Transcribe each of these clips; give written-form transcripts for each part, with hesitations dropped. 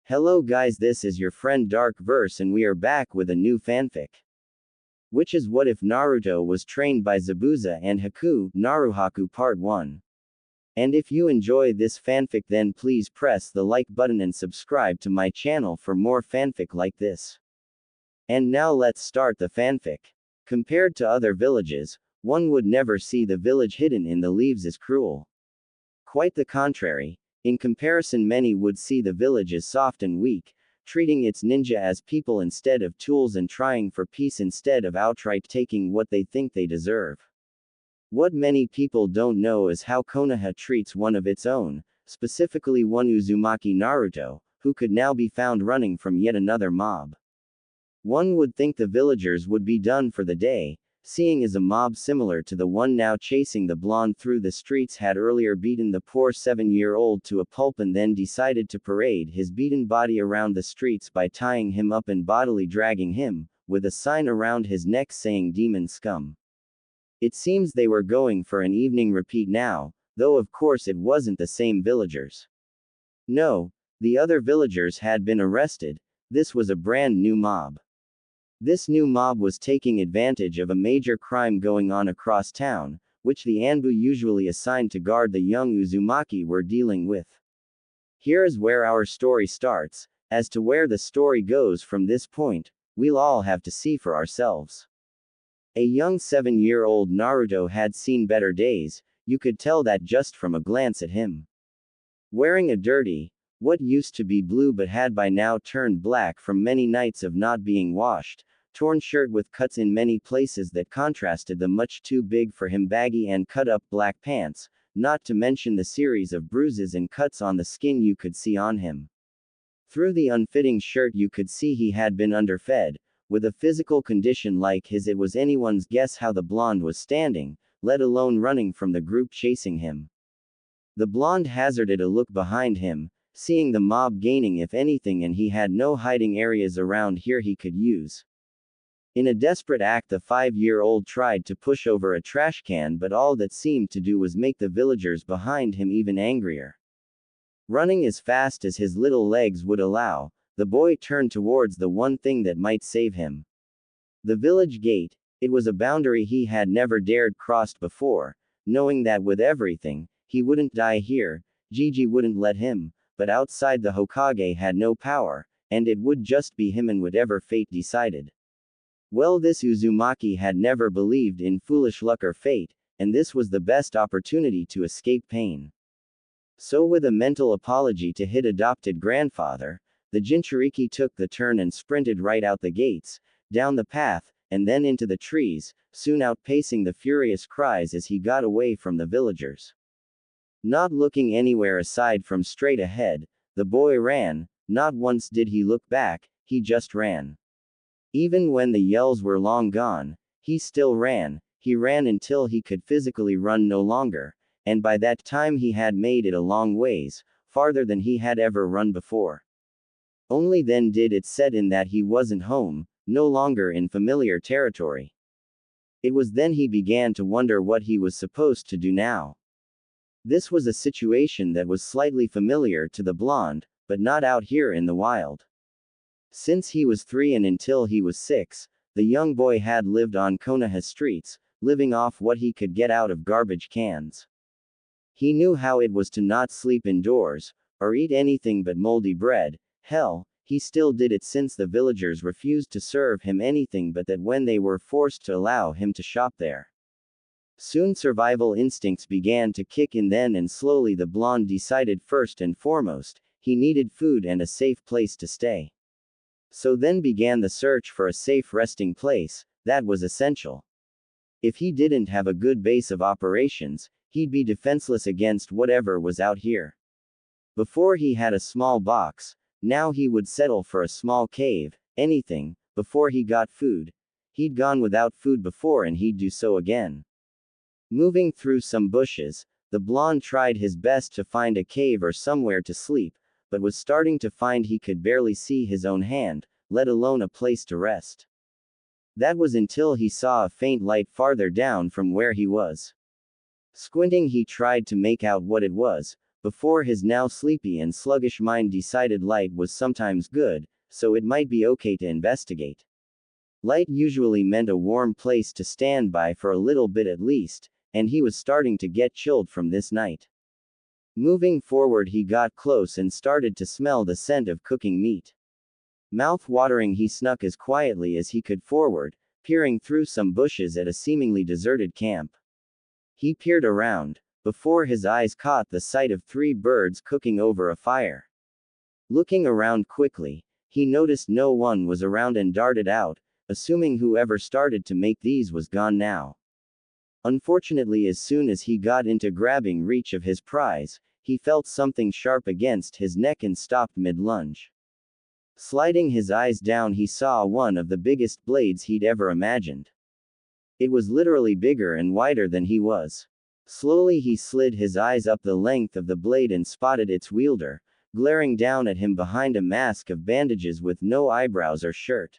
Hello guys, this is your friend DarkVerse and we are back with a new fanfic. Which is What If Naruto Was Trained by Zabuza and Haku, NaruHaku Part 1. And if you enjoy this fanfic then please press the like button and subscribe to my channel for more fanfic like this. And now let's start the fanfic. Compared to other villages, one would never see the village hidden in the leaves as cruel. Quite the contrary. In comparison, many would see the village as soft and weak, treating its ninja as people instead of tools and trying for peace instead of outright taking what they think they deserve. What many people don't know is how Konoha treats one of its own, specifically one Uzumaki Naruto, who could now be found running from yet another mob. One would think the villagers would be done for the day, seeing as a mob similar to the one now chasing the blonde through the streets had earlier beaten the poor 7-year-old to a pulp and then decided to parade his beaten body around the streets by tying him up and bodily dragging him, with a sign around his neck saying "Demon Scum." It seems they were going for an evening repeat now, though of course it wasn't the same villagers. No, the other villagers had been arrested. This was a brand new mob. This new mob was taking advantage of a major crime going on across town, which the ANBU usually assigned to guard the young Uzumaki were dealing with. Here is where our story starts. As to where the story goes from this point, we'll all have to see for ourselves. A young 7-year-old Naruto had seen better days, you could tell that just from a glance at him. Wearing a dirty, what used to be blue but had by now turned black from many nights of not being washed, torn shirt with cuts in many places that contrasted the much too big for him baggy and cut-up black pants, not to mention the series of bruises and cuts on the skin you could see on him. Through the unfitting shirt you could see he had been underfed. With a physical condition like his it was anyone's guess how the blonde was standing, let alone running from the group chasing him. The blonde hazarded a look behind him, seeing the mob gaining if anything and he had no hiding areas around here he could use. In a desperate act the 5-year-old tried to push over a trash can but all that seemed to do was make the villagers behind him even angrier. Running as fast as his little legs would allow, the boy turned towards the one thing that might save him. The village gate. It was a boundary he had never dared cross before, knowing that with everything, he wouldn't die here, Gigi wouldn't let him. But outside the Hokage had no power, and it would just be him and whatever fate decided. Well, this Uzumaki had never believed in foolish luck or fate, and this was the best opportunity to escape pain. So with a mental apology to his adopted grandfather, the Jinchuriki took the turn and sprinted right out the gates, down the path, and then into the trees, soon outpacing the furious cries as he got away from the villagers. Not looking anywhere aside from straight ahead, the boy ran. Not once did he look back, he just ran. Even when the yells were long gone, he still ran. He ran until he could physically run no longer, and by that time he had made it a long ways, farther than he had ever run before. Only then did it set in that he wasn't home, no longer in familiar territory. It was then he began to wonder what he was supposed to do now. This was a situation that was slightly familiar to the blonde, but not out here in the wild. Since he was 3 and until he was 6, the young boy had lived on Konoha streets, living off what he could get out of garbage cans. He knew how it was to not sleep indoors, or eat anything but moldy bread. Hell, he still did it since the villagers refused to serve him anything but that when they were forced to allow him to shop there. Soon survival instincts began to kick in then and slowly the blonde decided first and foremost, he needed food and a safe place to stay. So then began the search for a safe resting place, that was essential. If he didn't have a good base of operations, he'd be defenseless against whatever was out here. Before he had a small box, now he would settle for a small cave, anything. Before he got food. He'd gone without food before and he'd do so again. Moving through some bushes, the blonde tried his best to find a cave or somewhere to sleep, but was starting to find he could barely see his own hand, let alone a place to rest. That was until he saw a faint light farther down from where he was. Squinting he tried to make out what it was, before his now sleepy and sluggish mind decided light was sometimes good, so it might be okay to investigate. Light usually meant a warm place to stand by for a little bit at least, and he was starting to get chilled from this night. Moving forward, he got close and started to smell the scent of cooking meat. Mouth-watering, he snuck as quietly as he could forward, peering through some bushes at a seemingly deserted camp. He peered around, before his eyes caught the sight of 3 birds cooking over a fire. Looking around quickly, he noticed no one was around and darted out, assuming whoever started to make these was gone now. Unfortunately, as soon as he got into grabbing reach of his prize, he felt something sharp against his neck and stopped mid-lunge. Sliding his eyes down, he saw one of the biggest blades he'd ever imagined. It was literally bigger and wider than he was. Slowly he slid his eyes up the length of the blade and spotted its wielder, glaring down at him behind a mask of bandages with no eyebrows or shirt.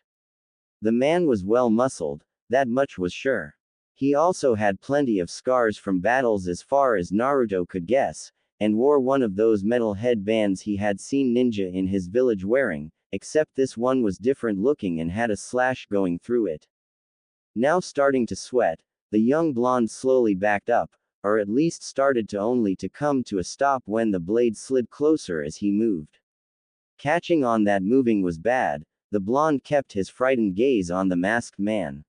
The man was well muscled, that much was sure. He also had plenty of scars from battles as far as Naruto could guess, and wore one of those metal headbands he had seen ninja in his village wearing, except this one was different looking and had a slash going through it. Now starting to sweat, the young blonde slowly backed up, or at least started to only to come to a stop when the blade slid closer as he moved. Catching on that moving was bad, the blonde kept his frightened gaze on the masked man.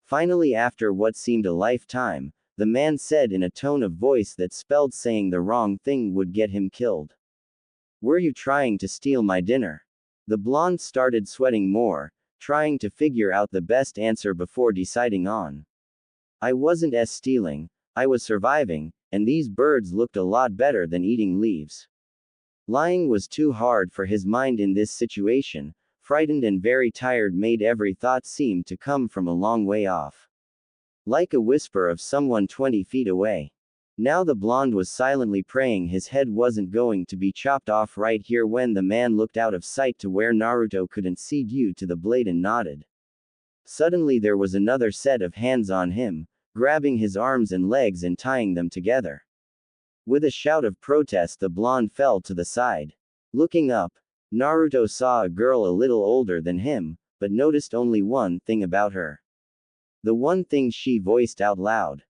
Finally, after what seemed a lifetime, the man said in a tone of voice that spelled saying the wrong thing would get him killed. "Were you trying to steal my dinner?" The blonde started sweating more, trying to figure out the best answer before deciding on. "I wasn't stealing, I was surviving, and these birds looked a lot better than eating leaves." Lying was too hard for his mind in this situation. Frightened and very tired made every thought seem to come from a long way off. Like a whisper of someone 20 feet away. Now the blonde was silently praying his head wasn't going to be chopped off right here when the man looked out of sight to where Naruto couldn't see due to the blade and nodded. Suddenly there was another set of hands on him, grabbing his arms and legs and tying them together. With a shout of protest, the blonde fell to the side. Looking up, Naruto saw a girl a little older than him, but noticed only one thing about her. The one thing she voiced out loud.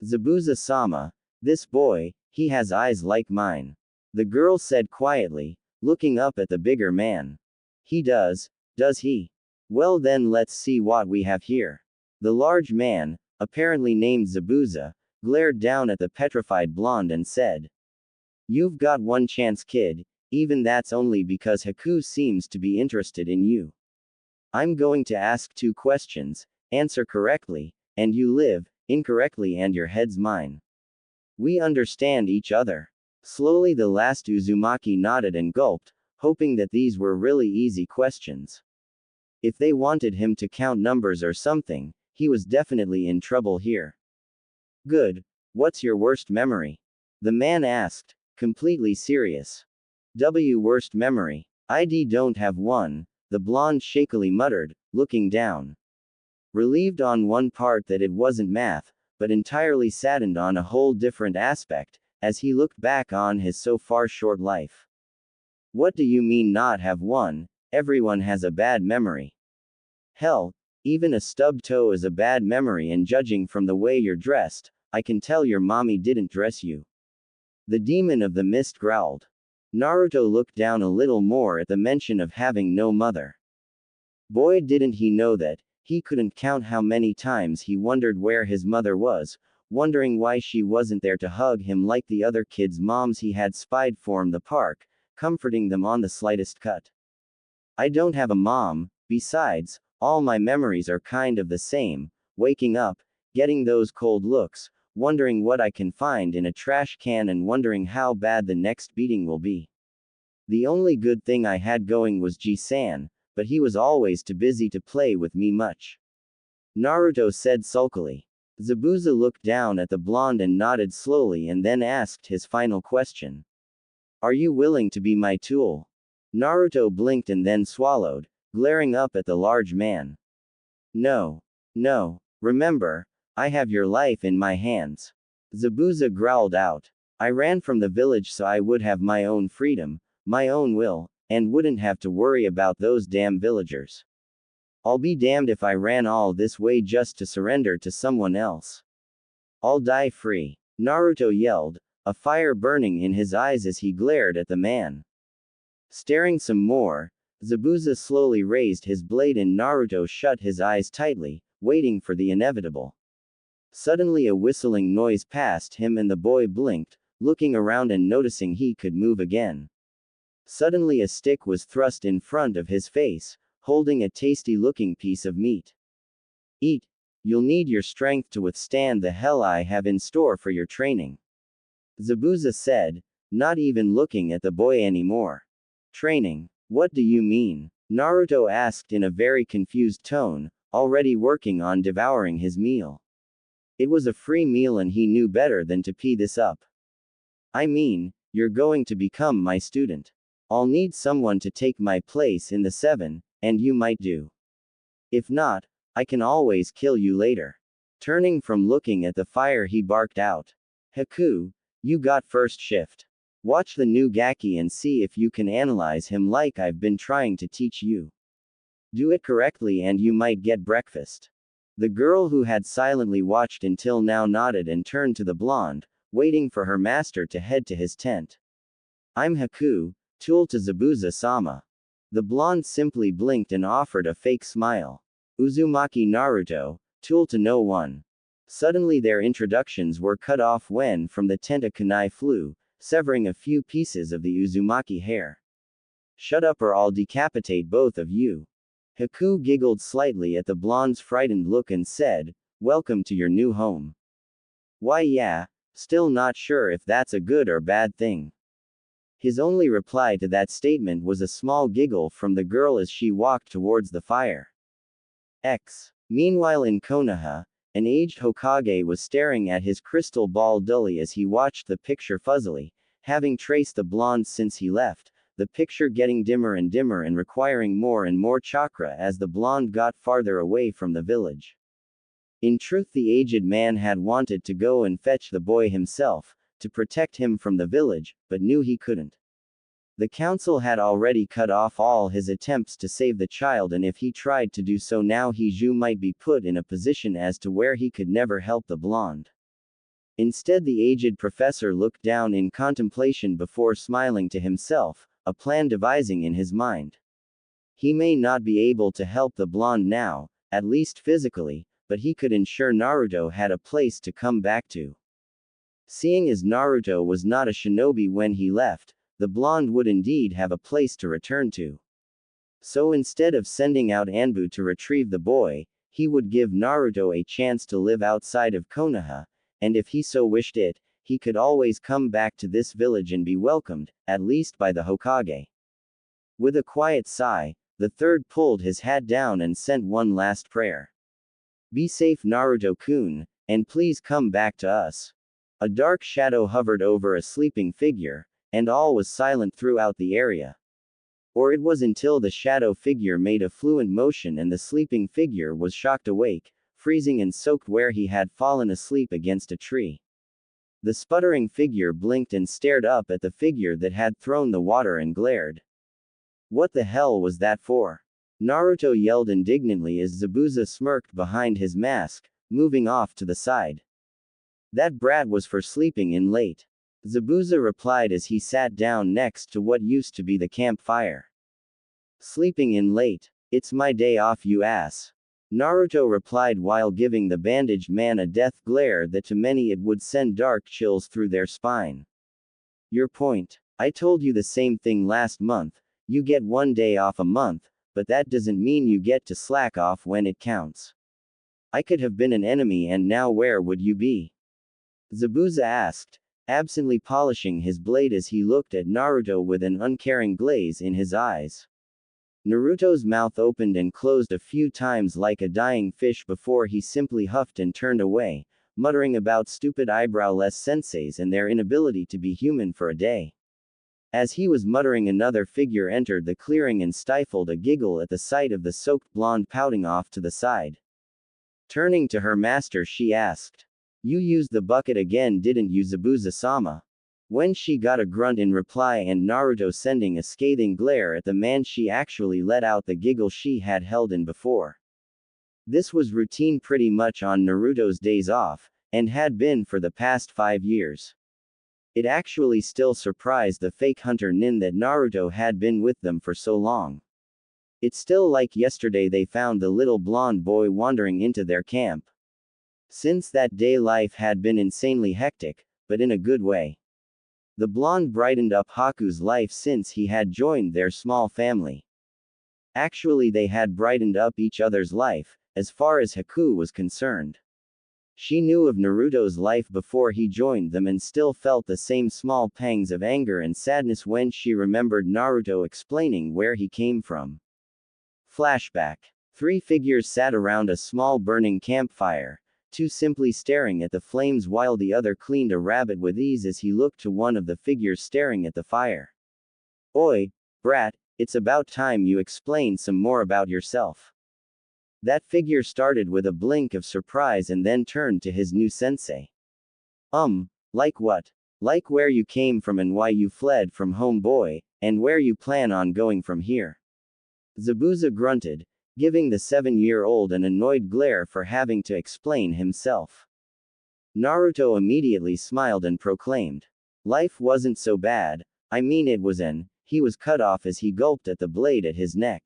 "Zabuza-sama, this boy, he has eyes like mine." The girl said quietly, looking up at the bigger man. "He does he? Well then let's see what we have here." The large man, apparently named Zabuza, glared down at the petrified blonde and said, "You've got one chance, kid, even that's only because Haku seems to be interested in you. I'm going to ask 2 questions. Answer correctly, and you live, incorrectly and your head's mine. We understand each other." Slowly the last Uzumaki nodded and gulped, hoping that these were really easy questions. If they wanted him to count numbers or something, he was definitely in trouble here. "Good. What's your worst memory?" the man asked, completely serious. Worst memory? I don't have one," the blonde shakily muttered, looking down. Relieved on one part that it wasn't math, but entirely saddened on a whole different aspect, as he looked back on his so far short life. "What do you mean not have one? Everyone has a bad memory. Hell, even a stubbed toe is a bad memory, and judging from the way you're dressed, I can tell your mommy didn't dress you." The demon of the mist growled. Naruto looked down a little more at the mention of having no mother. Boy, didn't he know that. He couldn't count how many times he wondered where his mother was, wondering why she wasn't there to hug him like the other kids' moms he had spied from the park, comforting them on the slightest cut. "I don't have a mom, besides, all my memories are kind of the same, waking up, getting those cold looks, wondering what I can find in a trash can and wondering how bad the next beating will be. The only good thing I had going was Ji-san, but he was always too busy to play with me much," Naruto said sulkily. Zabuza looked down at the blonde and nodded slowly and then asked his final question. "Are you willing to be my tool?" Naruto blinked and then swallowed, glaring up at the large man. No. Remember, I have your life in my hands." Zabuza growled out. I ran from the village so I would have my own freedom, my own will, and wouldn't have to worry about those damn villagers. I'll be damned if I ran all this way just to surrender to someone else. I'll die free. Naruto yelled, a fire burning in his eyes as he glared at the man. Staring some more, Zabuza slowly raised his blade and Naruto shut his eyes tightly, waiting for the inevitable. Suddenly a whistling noise passed him and the boy blinked, looking around and noticing he could move again. Suddenly a stick was thrust in front of his face, holding a tasty-looking piece of meat. Eat. You'll need your strength to withstand the hell I have in store for your training. Zabuza said, not even looking at the boy anymore. Training? What do you mean? Naruto asked in a very confused tone, already working on devouring his meal. It was a free meal and he knew better than to pee this up. I mean, you're going to become my student. I'll need someone to take my place in the 7, and you might do. If not, I can always kill you later. Turning from looking at the fire he barked out. Haku, you got first shift. Watch the new Gaki and see if you can analyze him like I've been trying to teach you. Do it correctly and you might get breakfast. The girl who had silently watched until now nodded and turned to the blonde, waiting for her master to head to his tent. I'm Haku, tool to Zabuza-sama. The blonde simply blinked and offered a fake smile. Uzumaki Naruto, tool to no one. Suddenly their introductions were cut off when from the tent a kunai flew, severing a few pieces of the Uzumaki hair. Shut up or I'll decapitate both of you. Haku giggled slightly at the blonde's frightened look and said, welcome to your new home. Why yeah, still not sure if that's a good or bad thing. His only reply to that statement was a small giggle from the girl as she walked towards the fire. Meanwhile in Konoha, an aged Hokage was staring at his crystal ball dully as he watched the picture fuzzily, having traced the blonde since he left, the picture getting dimmer and dimmer and requiring more and more chakra as the blonde got farther away from the village. In truth, the aged man had wanted to go and fetch the boy himself, to protect him from the village, but knew he couldn't. The council had already cut off all his attempts to save the child, and if he tried to do so now, Hiju might be put in a position as to where he could never help the blonde. Instead, the aged professor looked down in contemplation before smiling to himself, a plan devising in his mind. He may not be able to help the blonde now, at least physically, but he could ensure Naruto had a place to come back to. Seeing as Naruto was not a shinobi when he left, the blonde would indeed have a place to return to. So instead of sending out ANBU to retrieve the boy, he would give Naruto a chance to live outside of Konoha, and if he so wished it, he could always come back to this village and be welcomed, at least by the Hokage. With a quiet sigh, the third pulled his hat down and sent one last prayer. Be safe Naruto-kun, and please come back to us. A dark shadow hovered over a sleeping figure, and all was silent throughout the area. Or it was until the shadow figure made a fluent motion and the sleeping figure was shocked awake, freezing and soaked where he had fallen asleep against a tree. The sputtering figure blinked and stared up at the figure that had thrown the water and glared. What the hell was that for? Naruto yelled indignantly as Zabuza smirked behind his mask, moving off to the side. That brat was for sleeping in late. Zabuza replied as he sat down next to what used to be the campfire. Sleeping in late? It's my day off, you ass. Naruto replied while giving the bandaged man a death glare that to many it would send dark chills through their spine. Your point. I told you the same thing last month, you get 1 day off a month, but that doesn't mean you get to slack off when it counts. I could have been an enemy and now where would you be? Zabuza asked, absently polishing his blade as he looked at Naruto with an uncaring glaze in his eyes. Naruto's mouth opened and closed a few times like a dying fish before he simply huffed and turned away, muttering about stupid eyebrowless senseis and their inability to be human for a day. As he was muttering, another figure entered the clearing and stifled a giggle at the sight of the soaked blonde pouting off to the side. Turning to her master, she asked, "You used the bucket again, didn't you, Zabuza-sama?" When she got a grunt in reply and Naruto sending a scathing glare at the man, she actually let out the giggle she had held in before. This was routine pretty much on Naruto's days off, and had been for the past 5 years. It actually still surprised the fake hunter nin that Naruto had been with them for so long. It's still like yesterday they found the little blonde boy wandering into their camp. Since that day life had been insanely hectic, but in a good way. The blonde brightened up Haku's life since he had joined their small family. Actually they had brightened up each other's life, as far as Haku was concerned. She knew of Naruto's life before he joined them and still felt the same small pangs of anger and sadness when she remembered Naruto explaining where he came from. Flashback. 3 figures sat around a small burning campfire, 2 simply staring at the flames while the other cleaned a rabbit with ease as he looked to one of the figures staring at the fire. "Oi, brat, it's about time you explain some more about yourself." That figure started with a blink of surprise and then turned to his new sensei. Like what? Like where you came from and why you fled from home, boy, and where you plan on going from here?" Zabuza grunted, giving the 7-year-old an annoyed glare for having to explain himself. Naruto immediately smiled and proclaimed, "Life wasn't so bad, I mean it was he was cut off as he gulped at the blade at his neck.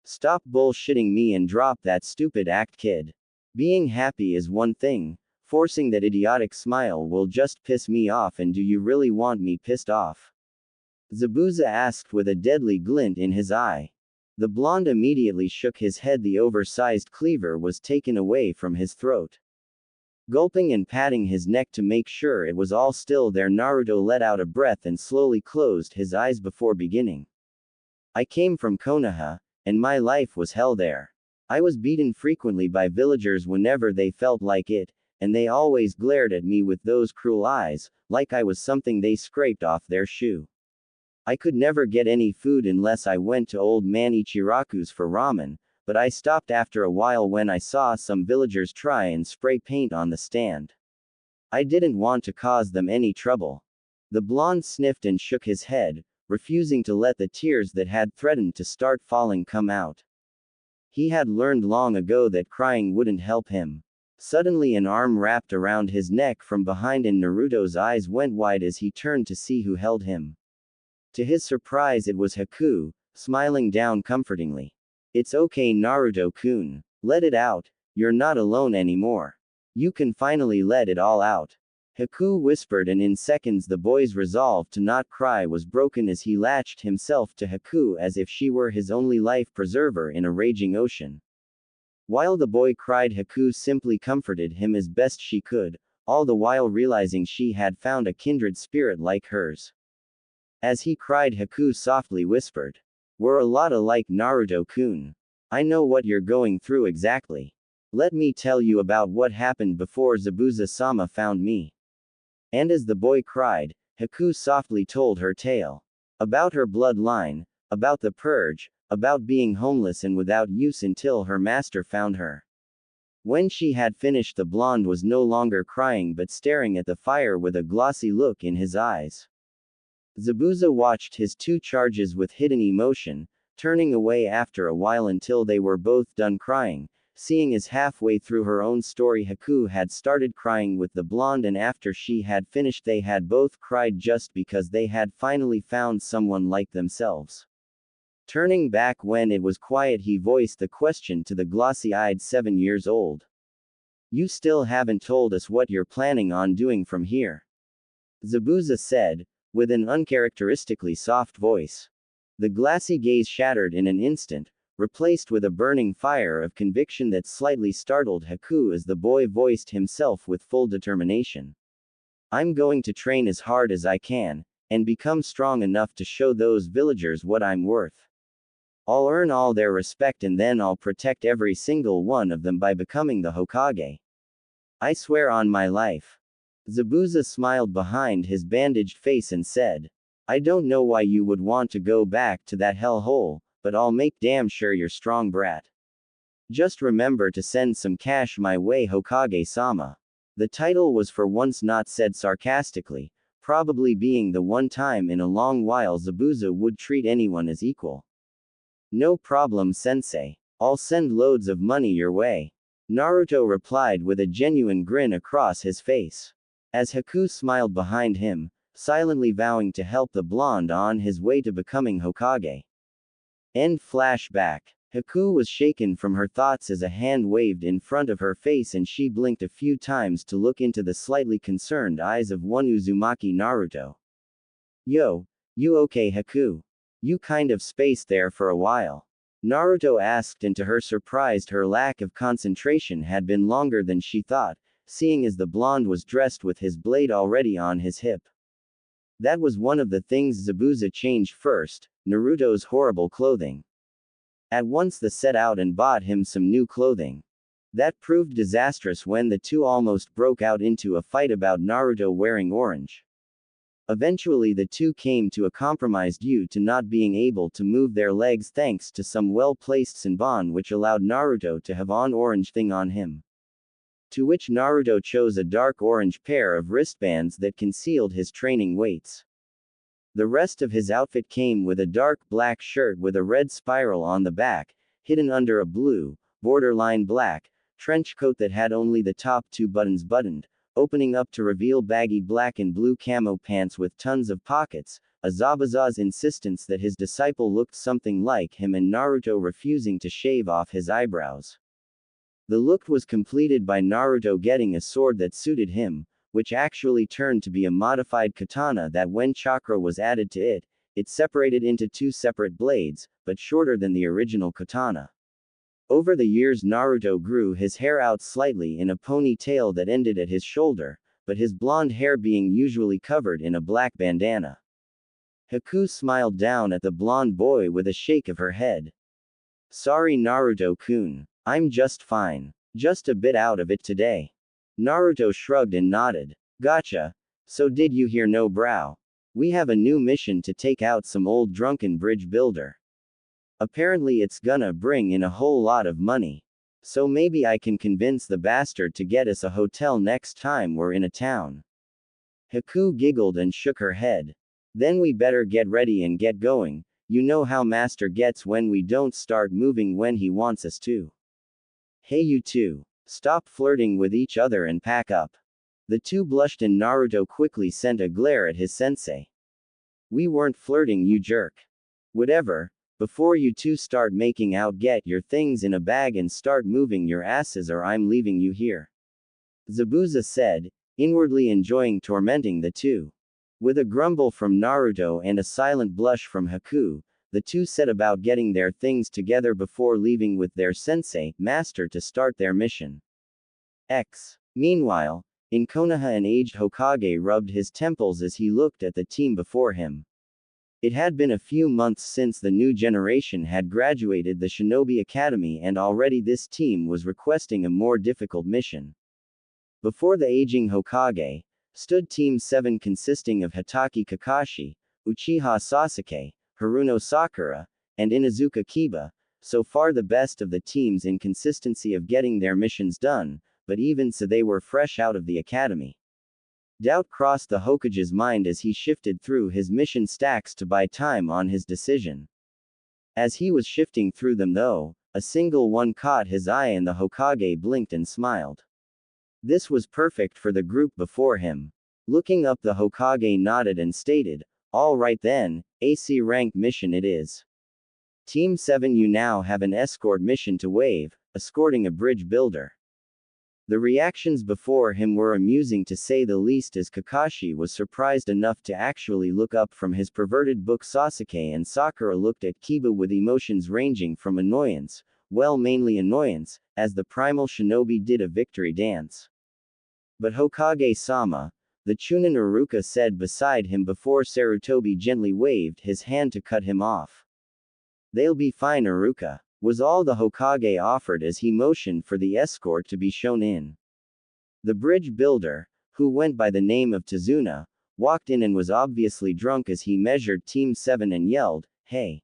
"Stop bullshitting me and drop that stupid act, kid. Being happy is one thing, forcing that idiotic smile will just piss me off, and do you really want me pissed off?" Zabuza asked with a deadly glint in his eye. The blonde immediately shook his head. The oversized cleaver was taken away from his throat. Gulping and patting his neck to make sure it was all still there, Naruto let out a breath and slowly closed his eyes before beginning. "I came from Konoha, and my life was hell there. I was beaten frequently by villagers whenever they felt like it, and they always glared at me with those cruel eyes, like I was something they scraped off their shoe. I could never get any food unless I went to old man Ichiraku's for ramen, but I stopped after a while when I saw some villagers try and spray paint on the stand. I didn't want to cause them any trouble." The blonde sniffed and shook his head, refusing to let the tears that had threatened to start falling come out. He had learned long ago that crying wouldn't help him. Suddenly an arm wrapped around his neck from behind and Naruto's eyes went wide as he turned to see who held him. To his surprise it was Haku, smiling down comfortingly. "It's okay, Naruto-kun. Let it out, you're not alone anymore. You can finally let it all out." Haku whispered, and in seconds the boy's resolve to not cry was broken as he latched himself to Haku as if she were his only life preserver in a raging ocean. While the boy cried, Haku simply comforted him as best she could, all the while realizing she had found a kindred spirit like hers. As he cried, Haku softly whispered, "We're a lot alike, Naruto-kun. I know what you're going through exactly. Let me tell you about what happened before Zabuza-sama found me." And as the boy cried, Haku softly told her tale. About her bloodline, about the purge, about being homeless and without use until her master found her. When she had finished, the blonde was no longer crying but staring at the fire with a glossy look in his eyes. Zabuza watched his 2 charges with hidden emotion, turning away after a while until they were both done crying, seeing as halfway through her own story Haku had started crying with the blonde, and after she had finished they had both cried just because they had finally found someone like themselves. Turning back when it was quiet, he voiced the question to the glossy-eyed 7-year-old. "You still haven't told us what you're planning on doing from here," Zabuza said, with an uncharacteristically soft voice. The glassy gaze shattered in an instant, replaced with a burning fire of conviction that slightly startled Haku as the boy voiced himself with full determination. "I'm going to train as hard as I can, and become strong enough to show those villagers what I'm worth. I'll earn all their respect and then I'll protect every single one of them by becoming the Hokage. I swear on my life." Zabuza smiled behind his bandaged face and said, "I don't know why you would want to go back to that hellhole, but I'll make damn sure you're strong, brat. Just remember to send some cash my way, Hokage-sama." The title was for once not said sarcastically, probably being the one time in a long while Zabuza would treat anyone as equal. No problem, sensei. I'll send loads of money your way. Naruto replied with a genuine grin across his face. As Haku smiled behind him, silently vowing to help the blonde on his way to becoming Hokage. End flashback. Haku was shaken from her thoughts as a hand waved in front of her face and she blinked a few times to look into the slightly concerned eyes of one Uzumaki Naruto. Yo, you okay Haku? You kind of spaced there for a while. Naruto asked, and to her surprise her lack of concentration had been longer than she thought, seeing as the blonde was dressed with his blade already on his hip. That was one of the things Zabuza changed first, Naruto's horrible clothing. At once they set out and bought him some new clothing. That proved disastrous when the two almost broke out into a fight about Naruto wearing orange. Eventually the two came to a compromise due to not being able to move their legs thanks to some well-placed Senbon which allowed Naruto to have an orange thing on him. To which Naruto chose a dark orange pair of wristbands that concealed his training weights. The rest of his outfit came with a dark black shirt with a red spiral on the back, hidden under a blue, borderline black, trench coat that had only the top two buttons buttoned, opening up to reveal baggy black and blue camo pants with tons of pockets, a Zabuza's insistence that his disciple looked something like him and Naruto refusing to shave off his eyebrows. The look was completed by Naruto getting a sword that suited him, which actually turned to be a modified katana that when chakra was added to it, it separated into two separate blades, but shorter than the original katana. Over the years Naruto grew his hair out slightly in a ponytail that ended at his shoulder, but his blonde hair being usually covered in a black bandana. Haku smiled down at the blonde boy with a shake of her head. Sorry Naruto-kun. I'm just fine. Just a bit out of it today. Naruto shrugged and nodded. Gotcha. So did you hear no brow? We have a new mission to take out some old drunken bridge builder. Apparently it's gonna bring in a whole lot of money. So maybe I can convince the bastard to get us a hotel next time we're in a town. Haku giggled and shook her head. Then we better get ready and get going. You know how master gets when we don't start moving when he wants us to. Hey you two. Stop flirting with each other and pack up. The two blushed and Naruto quickly sent a glare at his sensei. We weren't flirting you jerk. Whatever. Before you two start making out get your things in a bag and start moving your asses or I'm leaving you here. Zabuza said, inwardly enjoying tormenting the two. With a grumble from Naruto and a silent blush from Haku, the two set about getting their things together before leaving with their sensei, master to start their mission. Meanwhile, in Konoha an aged Hokage rubbed his temples as he looked at the team before him. It had been a few months since the new generation had graduated the Shinobi Academy and already this team was requesting a more difficult mission. Before the aging Hokage, stood Team 7 consisting of Hatake Kakashi, Uchiha Sasuke, Haruno Sakura, and Inuzuka Kiba, so far the best of the teams in consistency of getting their missions done, but even so they were fresh out of the academy. Doubt crossed the Hokage's mind as he shifted through his mission stacks to buy time on his decision. As he was shifting through them though, a single one caught his eye and the Hokage blinked and smiled. This was perfect for the group before him. Looking up the Hokage nodded and stated, all right then, AC rank mission it is. Team 7 you now have an escort mission to wave, escorting a bridge builder. The reactions before him were amusing to say the least as Kakashi was surprised enough to actually look up from his perverted book Sasuke and Sakura looked at Kiba with emotions ranging from annoyance, well mainly annoyance, as the primal shinobi did a victory dance. But Hokage-sama, the Chunin Iruka said beside him before Sarutobi gently waved his hand to cut him off. They'll be fine Iruka, was all the Hokage offered as he motioned for the escort to be shown in. The bridge builder, who went by the name of Tazuna, walked in and was obviously drunk as he measured Team 7 and yelled, hey!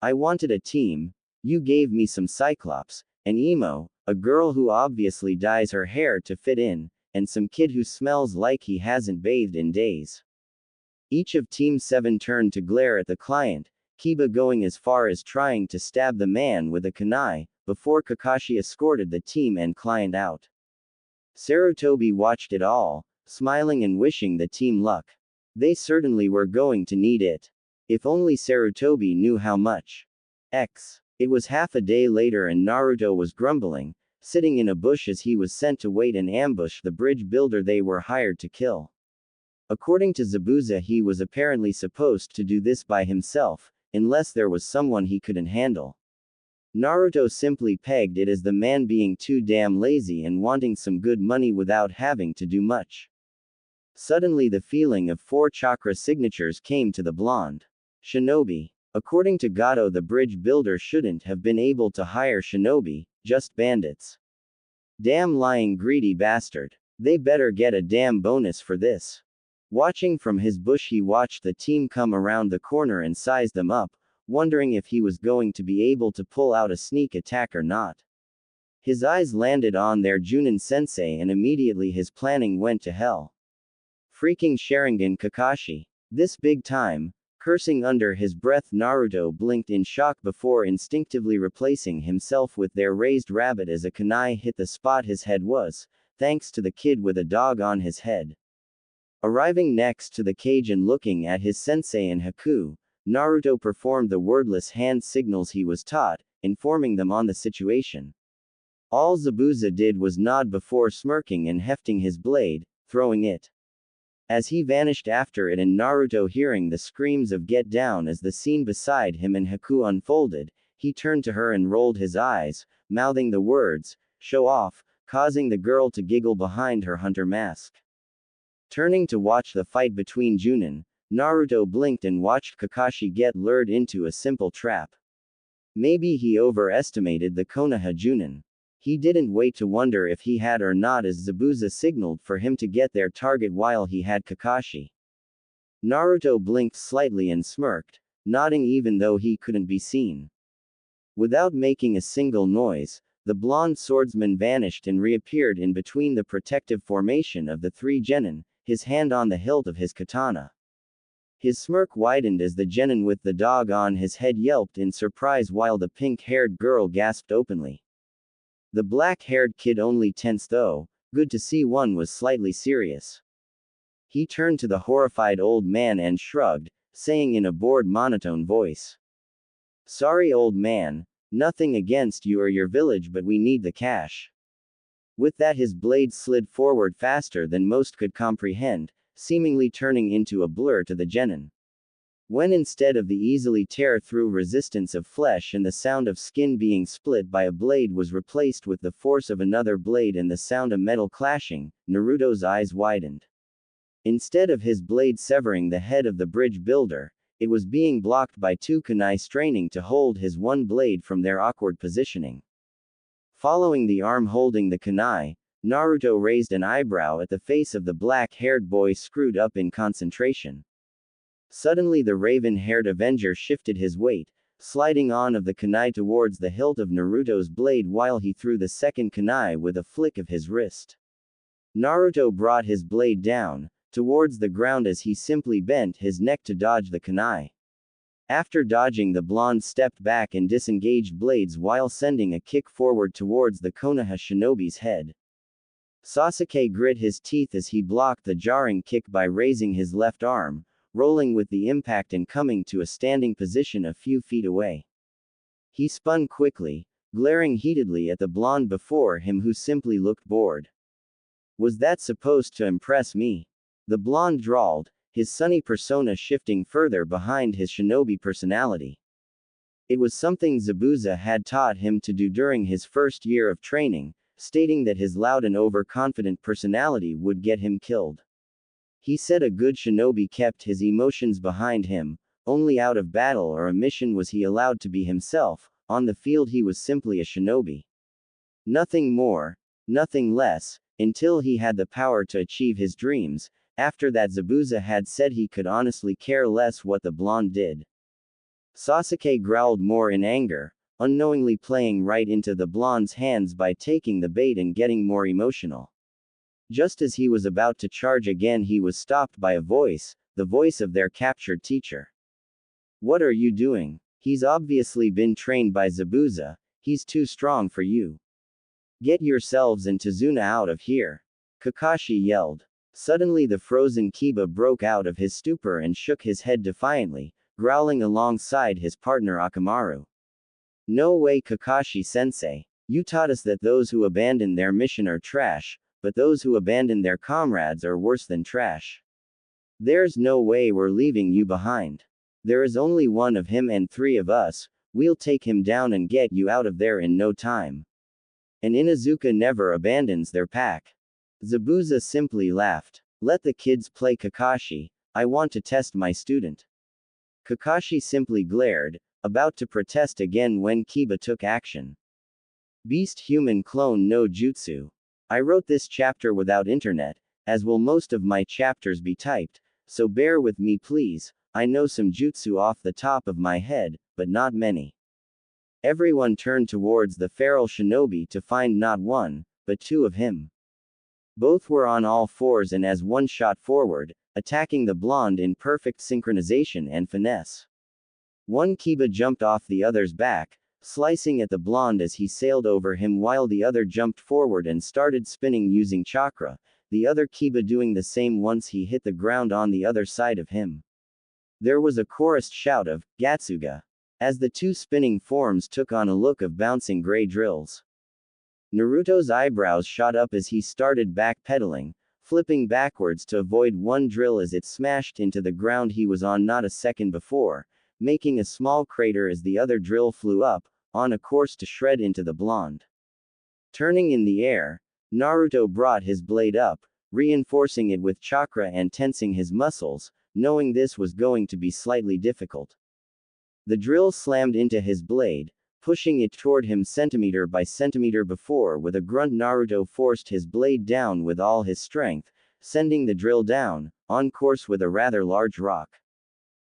I wanted a team, you gave me some Cyclops, an emo, a girl who obviously dyes her hair to fit in, and some kid who smells like he hasn't bathed in days. Each of Team 7 turned to glare at the client, Kiba going as far as trying to stab the man with a kunai, before Kakashi escorted the team and client out. Sarutobi watched it all, smiling and wishing the team luck. They certainly were going to need it. If only Sarutobi knew how much. It was half a day later and Naruto was grumbling, sitting in a bush as he was sent to wait and ambush the bridge builder they were hired to kill. According to Zabuza, he was apparently supposed to do this by himself, unless there was someone he couldn't handle. Naruto simply pegged it as the man being too damn lazy and wanting some good money without having to do much. Suddenly the feeling of 4 chakra signatures came to the blonde. Shinobi. According to Gato, the bridge builder shouldn't have been able to hire shinobi, just bandits. Damn lying greedy bastard. They better get a damn bonus for this. Watching from his bush, he watched the team come around the corner and size them up, wondering if he was going to be able to pull out a sneak attack or not. His eyes landed on their Junin sensei and immediately his planning went to hell. Freaking Sharingan Kakashi. This big time. Cursing under his breath, Naruto blinked in shock before instinctively replacing himself with their raised rabbit as a kunai hit the spot his head was, thanks to the kid with a dog on his head. Arriving next to the cage and looking at his sensei and Haku, Naruto performed the wordless hand signals he was taught, informing them on the situation. All Zabuza did was nod before smirking and hefting his blade, throwing it. As he vanished after it and Naruto hearing the screams of "get down" as the scene beside him and Haku unfolded, he turned to her and rolled his eyes, mouthing the words, "show off," causing the girl to giggle behind her hunter mask. Turning to watch the fight between Junin, Naruto blinked and watched Kakashi get lured into a simple trap. Maybe he overestimated the Konoha Junin. He didn't wait to wonder if he had or not as Zabuza signaled for him to get their target while he had Kakashi. Naruto blinked slightly and smirked, nodding even though he couldn't be seen. Without making a single noise, the blonde swordsman vanished and reappeared in between the protective formation of the 3 genin, his hand on the hilt of his katana. His smirk widened as the genin with the dog on his head yelped in surprise while the pink-haired girl gasped openly. The black-haired kid only tensed though, good to see one was slightly serious. He turned to the horrified old man and shrugged, saying in a bored monotone voice. "Sorry old man, nothing against you or your village but we need the cash." With that his blade slid forward faster than most could comprehend, seemingly turning into a blur to the genin. When instead of the easily tear through resistance of flesh and the sound of skin being split by a blade was replaced with the force of another blade and the sound of metal clashing, Naruto's eyes widened. Instead of his blade severing the head of the bridge builder, it was being blocked by 2 kunai straining to hold his one blade from their awkward positioning. Following the arm holding the kunai, Naruto raised an eyebrow at the face of the black-haired boy screwed up in concentration. Suddenly the raven-haired Avenger shifted his weight, sliding on of the kunai towards the hilt of Naruto's blade while he threw the second kunai with a flick of his wrist. Naruto brought his blade down, towards the ground as he simply bent his neck to dodge the kunai. After dodging, the blonde stepped back and disengaged blades while sending a kick forward towards the Konoha shinobi's head. Sasuke grit his teeth as he blocked the jarring kick by raising his left arm, rolling with the impact and coming to a standing position a few feet away. He spun quickly, glaring heatedly at the blonde before him who simply looked bored. "Was that supposed to impress me?" The blonde drawled, his sunny persona shifting further behind his shinobi personality. It was something Zabuza had taught him to do during his first year of training, stating that his loud and overconfident personality would get him killed. He said a good shinobi kept his emotions behind him, only out of battle or a mission was he allowed to be himself, on the field he was simply a shinobi. Nothing more, nothing less, until he had the power to achieve his dreams. After that Zabuza had said he could honestly care less what the blonde did. Sasuke growled more in anger, unknowingly playing right into the blonde's hands by taking the bait and getting more emotional. Just as he was about to charge again he was stopped by a voice, the voice of their captured teacher. What are you doing? He's obviously been trained by Zabuza, he's too strong for you. Get yourselves and Tazuna out of here. Kakashi yelled. Suddenly the frozen Kiba broke out of his stupor and shook his head defiantly, growling alongside his partner Akamaru. No way, Kakashi-sensei. You taught us that those who abandon their mission are trash, but those who abandon their comrades are worse than trash. There's no way we're leaving you behind. There is only one of him and 3 of us, we'll take him down and get you out of there in no time. And Inuzuka never abandons their pack. Zabuza simply laughed. Let the kids play, Kakashi, I want to test my student. Kakashi simply glared, about to protest again when Kiba took action. Beast Human Clone no Jutsu. I wrote this chapter without internet, as will most of my chapters be typed, so bear with me please. I know some jutsu off the top of my head, but not many. Everyone turned towards the feral shinobi to find not 1, but 2 of him. Both were on all fours and as one shot forward, attacking the blonde in perfect synchronization and finesse. One Kiba jumped off the other's back, slicing at the blonde as he sailed over him while the other jumped forward and started spinning using chakra, the other Kiba doing the same once he hit the ground on the other side of him. There was a chorused shout of, Gatsuga, as the 2 spinning forms took on a look of bouncing gray drills. Naruto's eyebrows shot up as he started backpedaling, flipping backwards to avoid one drill as it smashed into the ground he was on not a second before, making a small crater as the other drill flew up, on a course to shred into the blonde. Turning in the air, Naruto brought his blade up, reinforcing it with chakra and tensing his muscles, knowing this was going to be slightly difficult. The drill slammed into his blade, pushing it toward him centimeter by centimeter before with a grunt Naruto forced his blade down with all his strength, sending the drill down, on course with a rather large rock.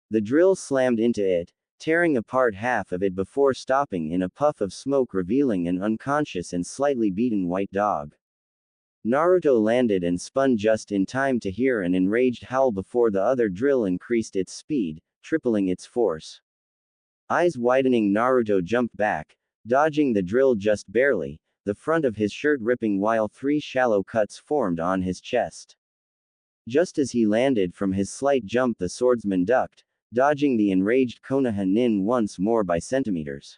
The drill slammed into it, tearing apart half of it before stopping in a puff of smoke revealing an unconscious and slightly beaten white dog. Naruto landed and spun just in time to hear an enraged howl before the other drill increased its speed, tripling its force. Eyes widening, Naruto jumped back, dodging the drill just barely, the front of his shirt ripping while 3 shallow cuts formed on his chest. Just as he landed from his slight jump, the swordsman ducked, dodging the enraged Konoha nin once more by centimeters.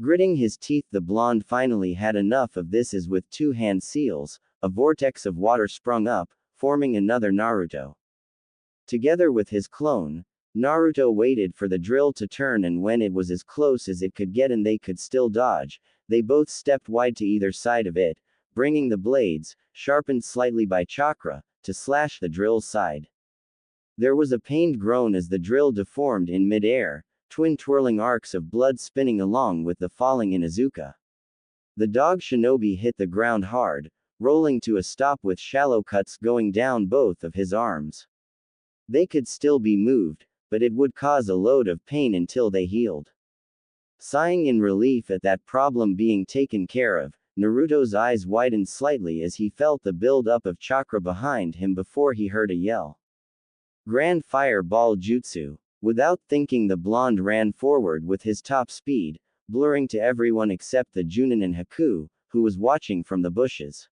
Gritting his teeth, the blonde finally had enough of this as with 2 hand seals, a vortex of water sprung up, forming another Naruto. Together with his clone, Naruto waited for the drill to turn, and when it was as close as it could get and they could still dodge, they both stepped wide to either side of it, bringing the blades, sharpened slightly by chakra, to slash the drill's side. There was a pained groan as the drill deformed in mid-air, twin twirling arcs of blood spinning along with the falling Inuzuka. The dog shinobi hit the ground hard, rolling to a stop with shallow cuts going down both of his arms. They could still be moved, but it would cause a load of pain until they healed. Sighing in relief at that problem being taken care of, Naruto's eyes widened slightly as he felt the build-up of chakra behind him before he heard a yell. Grand Fire Ball Jutsu. Without thinking, the blonde ran forward with his top speed, blurring to everyone except the Junin and Haku, who was watching from the bushes.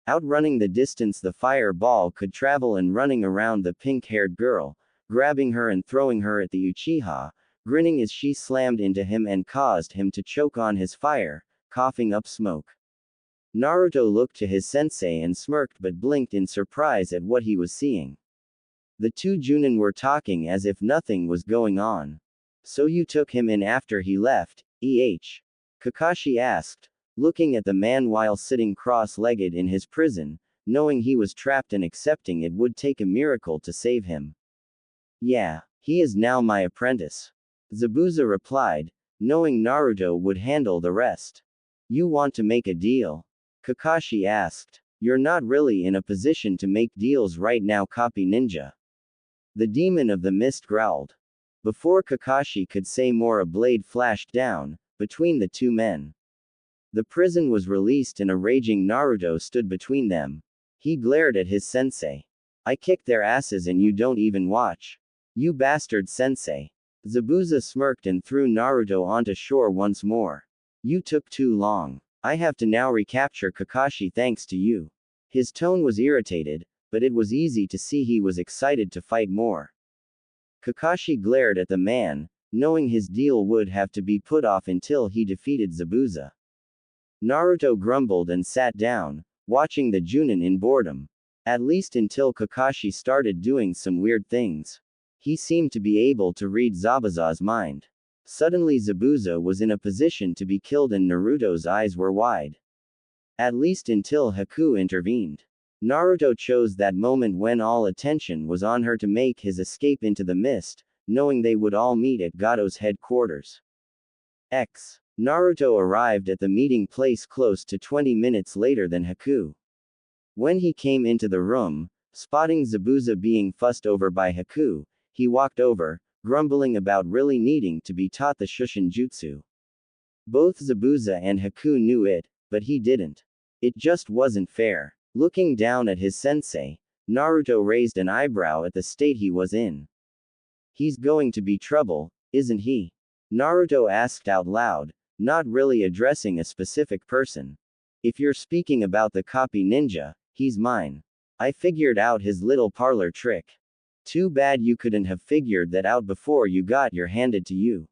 Outrunning the distance the fire ball could travel and running around the pink-haired girl, grabbing her and throwing her at the Uchiha, grinning as she slammed into him and caused him to choke on his fire, coughing up smoke. Naruto looked to his sensei and smirked but blinked in surprise at what he was seeing. The 2 Junin were talking as if nothing was going on. So you took him in after he left, Kakashi asked, looking at the man while sitting cross-legged in his prison, knowing he was trapped and accepting it would take a miracle to save him. Yeah, he is now my apprentice. Zabuza replied, knowing Naruto would handle the rest. You want to make a deal? Kakashi asked. You're not really in a position to make deals right now, copy ninja. The demon of the mist growled. Before Kakashi could say more, a blade flashed down, between the 2 men. The prison was released and a raging Naruto stood between them. He glared at his sensei. I kicked their asses and you don't even watch. You bastard sensei. Zabuza smirked and threw Naruto onto shore once more. You took too long. I have to now recapture Kakashi thanks to you. His tone was irritated, but it was easy to see he was excited to fight more. Kakashi glared at the man, knowing his deal would have to be put off until he defeated Zabuza. Naruto grumbled and sat down, watching the Junin in boredom. At least until Kakashi started doing some weird things. He seemed to be able to read Zabuza's mind. Suddenly Zabuza was in a position to be killed and Naruto's eyes were wide. At least until Haku intervened. Naruto chose that moment when all attention was on her to make his escape into the mist, knowing they would all meet at Gato's headquarters. Naruto arrived at the meeting place close to 20 minutes later than Haku. When he came into the room, spotting Zabuza being fussed over by Haku, he walked over, grumbling about really needing to be taught the Shushin Jutsu. Both Zabuza and Haku knew it, but he didn't. It just wasn't fair. Looking down at his sensei, Naruto raised an eyebrow at the state he was in. He's going to be trouble, isn't he? Naruto asked out loud, not really addressing a specific person. If you're speaking about the copy ninja, he's mine. I figured out his little parlor trick. Too bad you couldn't have figured that out before you got your handed to you.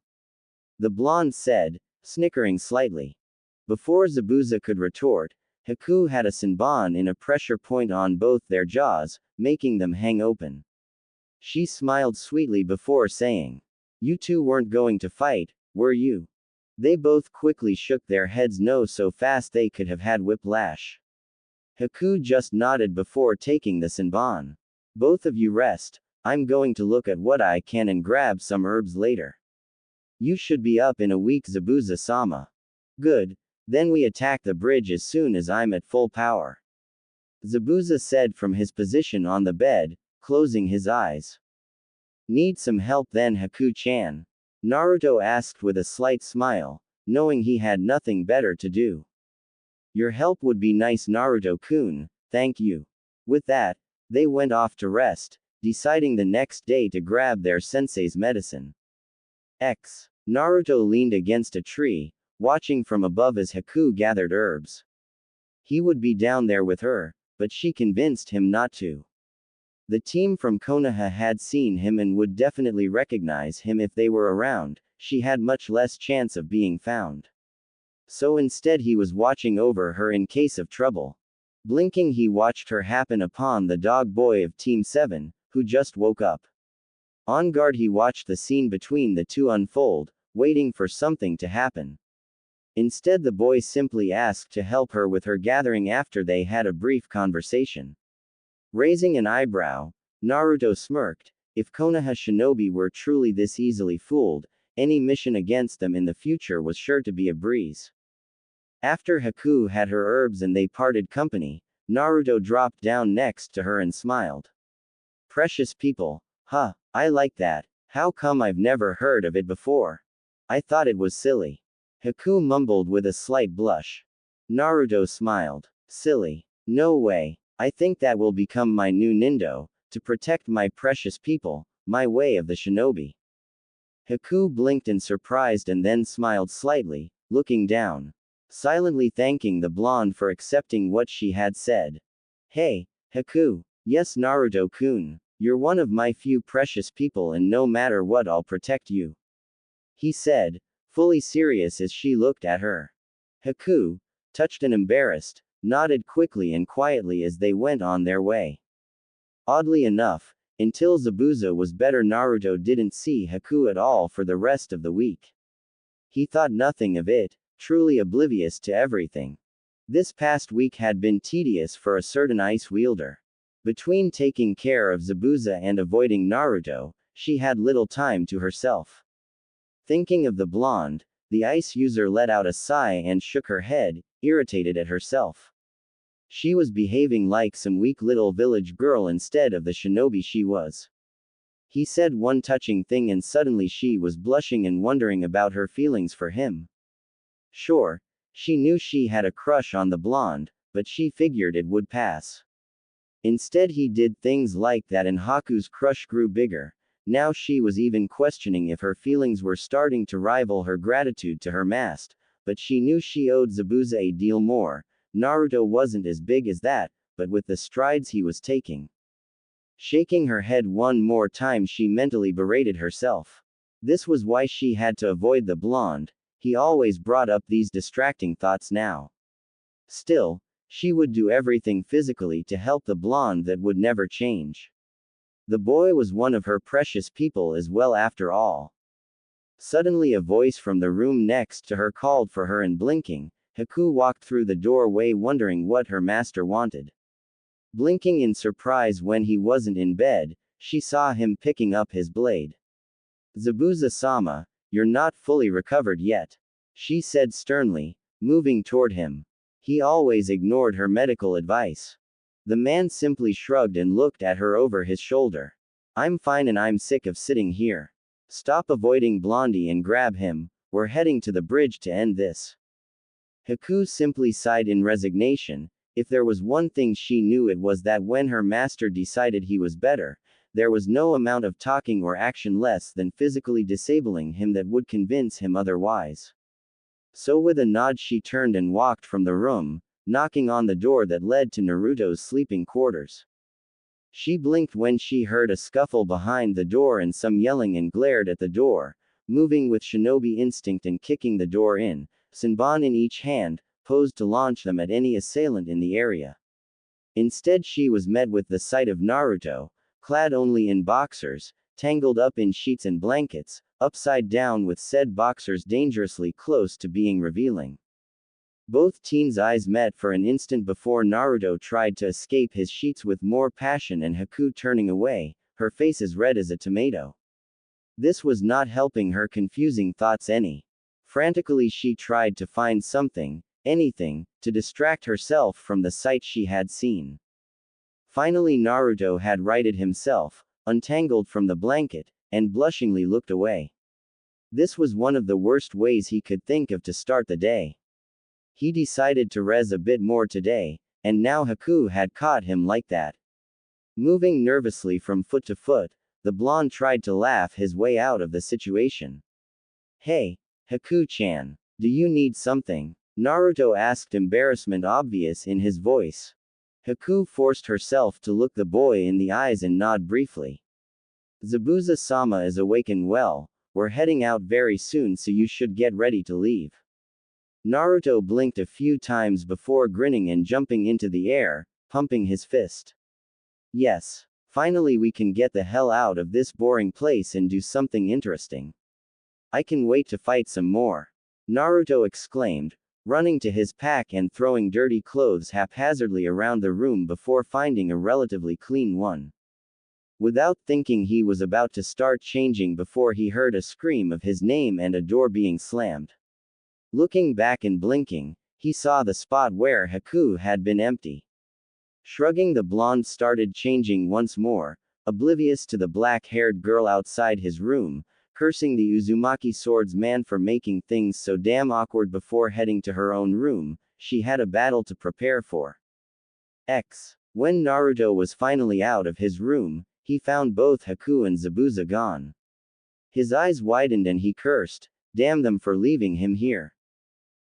The blonde said, snickering slightly. Before Zabuza could retort, Haku had a senbon in a pressure point on both their jaws, making them hang open. She smiled sweetly before saying, "You two weren't going to fight, were you?" They both quickly shook their heads no so fast they could have had whiplash. Haku just nodded before taking the senbon. Both of you rest, I'm going to look at what I can and grab some herbs later. You should be up in a week, Zabuza-sama. Good, then we attack the bridge as soon as I'm at full power. Zabuza said from his position on the bed, closing his eyes. Need some help then, Haku-chan? Naruto asked with a slight smile, knowing he had nothing better to do. Your help would be nice, Naruto-kun, thank you. With that, they went off to rest, deciding the next day to grab their sensei's medicine. Naruto leaned against a tree, watching from above as Haku gathered herbs. He would be down there with her, but she convinced him not to. The team from Konoha had seen him and would definitely recognize him if they were around. She had much less chance of being found. So instead he was watching over her in case of trouble. Blinking he watched her happen upon the dog boy of Team 7, who just woke up. On guard he watched the scene between the two unfold, waiting for something to happen. Instead the boy simply asked to help her with her gathering after they had a brief conversation. Raising an eyebrow, Naruto smirked. If Konoha shinobi were truly this easily fooled, any mission against them in the future was sure to be a breeze. After Haku had her herbs and they parted company, Naruto dropped down next to her and smiled. Precious people, huh, I like that. How come I've never heard of it before? I thought it was silly. Haku mumbled with a slight blush. Naruto smiled. Silly. No way. I think that will become my new nindo, to protect my precious people, my way of the shinobi. Haku blinked in surprise and then smiled slightly, looking down. Silently thanking the blonde for accepting what she had said. Hey, Haku. Yes, Naruto-kun. You're one of my few precious people and no matter what I'll protect you. He said, fully serious as she looked at her. Haku, touched and embarrassed, nodded quickly and quietly as they went on their way. Oddly enough, until Zabuza was better, Naruto didn't see Haku at all for the rest of the week. He thought nothing of it, truly oblivious to everything. This past week had been tedious for a certain ice wielder. Between taking care of Zabuza and avoiding Naruto, she had little time to herself. Thinking of the blonde, the ice user let out a sigh and shook her head, irritated at herself. She was behaving like some weak little village girl instead of the shinobi she was. He said one touching thing and suddenly she was blushing and wondering about her feelings for him. Sure, she knew she had a crush on the blonde, but she figured it would pass. Instead he did things like that and Haku's crush grew bigger. Now she was even questioning if her feelings were starting to rival her gratitude to her master, but she knew she owed Zabuza a deal more. Naruto wasn't as big as that, but with the strides he was taking. Shaking her head one more time she mentally berated herself. This was why she had to avoid the blonde, he always brought up these distracting thoughts now. Still, she would do everything physically to help the blonde that would never change. The boy was one of her precious people as well after all. Suddenly a voice from the room next to her called for her and blinking, Haku walked through the doorway wondering what her master wanted. Blinking in surprise when he wasn't in bed, she saw him picking up his blade. Zabuza-sama, you're not fully recovered yet, she said sternly, moving toward him. He always ignored her medical advice. The man simply shrugged and looked at her over his shoulder. I'm fine and I'm sick of sitting here. Stop avoiding Blondie and grab him, we're heading to the bridge to end this. Haku simply sighed in resignation. If there was one thing she knew it was that when her master decided he was better, there was no amount of talking or action less than physically disabling him that would convince him otherwise. So with a nod she turned and walked from the room, knocking on the door that led to Naruto's sleeping quarters. She blinked when she heard a scuffle behind the door and some yelling and glared at the door, moving with shinobi instinct and kicking the door in, Senbon in each hand, posed to launch them at any assailant in the area. Instead she was met with the sight of Naruto, clad only in boxers, tangled up in sheets and blankets, upside down with said boxers dangerously close to being revealing. Both teens' eyes met for an instant before Naruto tried to escape his sheets with more passion and Haku turning away, her face as red as a tomato. This was not helping her confusing thoughts any. Frantically she tried to find something, anything, to distract herself from the sight she had seen. Finally Naruto had righted himself, untangled from the blanket, and blushingly looked away. This was one of the worst ways he could think of to start the day. He decided to rest a bit more today, and now Haku had caught him like that. Moving nervously from foot to foot, the blonde tried to laugh his way out of the situation. Hey, Haku-chan, do you need something? Naruto asked, embarrassment obvious in his voice. Haku forced herself to look the boy in the eyes and nod briefly. Zabuza-sama is awake and well, we're heading out very soon so you should get ready to leave. Naruto blinked a few times before grinning and jumping into the air, pumping his fist. Yes. Finally we can get the hell out of this boring place and do something interesting. I can wait to fight some more. Naruto exclaimed, running to his pack and throwing dirty clothes haphazardly around the room before finding a relatively clean one. Without thinking he was about to start changing before he heard a scream of his name and a door being slammed. Looking back and blinking, he saw the spot where Haku had been empty. Shrugging, the blonde started changing once more, oblivious to the black-haired girl outside his room, cursing the Uzumaki swordsman for making things so damn awkward before heading to her own room. She had a battle to prepare for. When Naruto was finally out of his room, he found both Haku and Zabuza gone. His eyes widened and he cursed, damn them for leaving him here.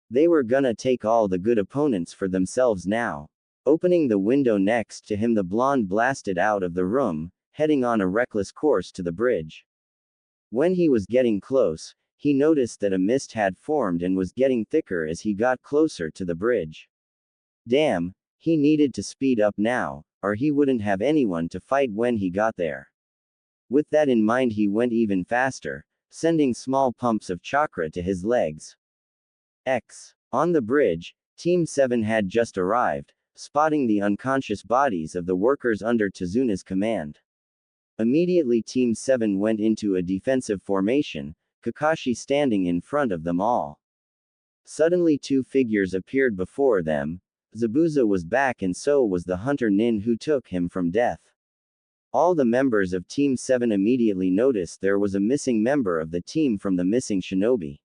They were gonna take all the good opponents for themselves now. Opening the window next to him, the blonde blasted out of the room, heading on a reckless course to the bridge. When he was getting close, he noticed that a mist had formed and was getting thicker as he got closer to the bridge. Damn, he needed to speed up now, or he wouldn't have anyone to fight when he got there. With that in mind he went even faster, sending small pumps of chakra to his legs. On the bridge, Team 7 had just arrived, spotting the unconscious bodies of the workers under Tezuna's command. Immediately Team 7 went into a defensive formation, Kakashi standing in front of them all. Suddenly two figures appeared before them. Zabuza was back and so was the hunter Nin who took him from death. All the members of Team 7 immediately noticed there was a missing member of the team from the missing shinobi.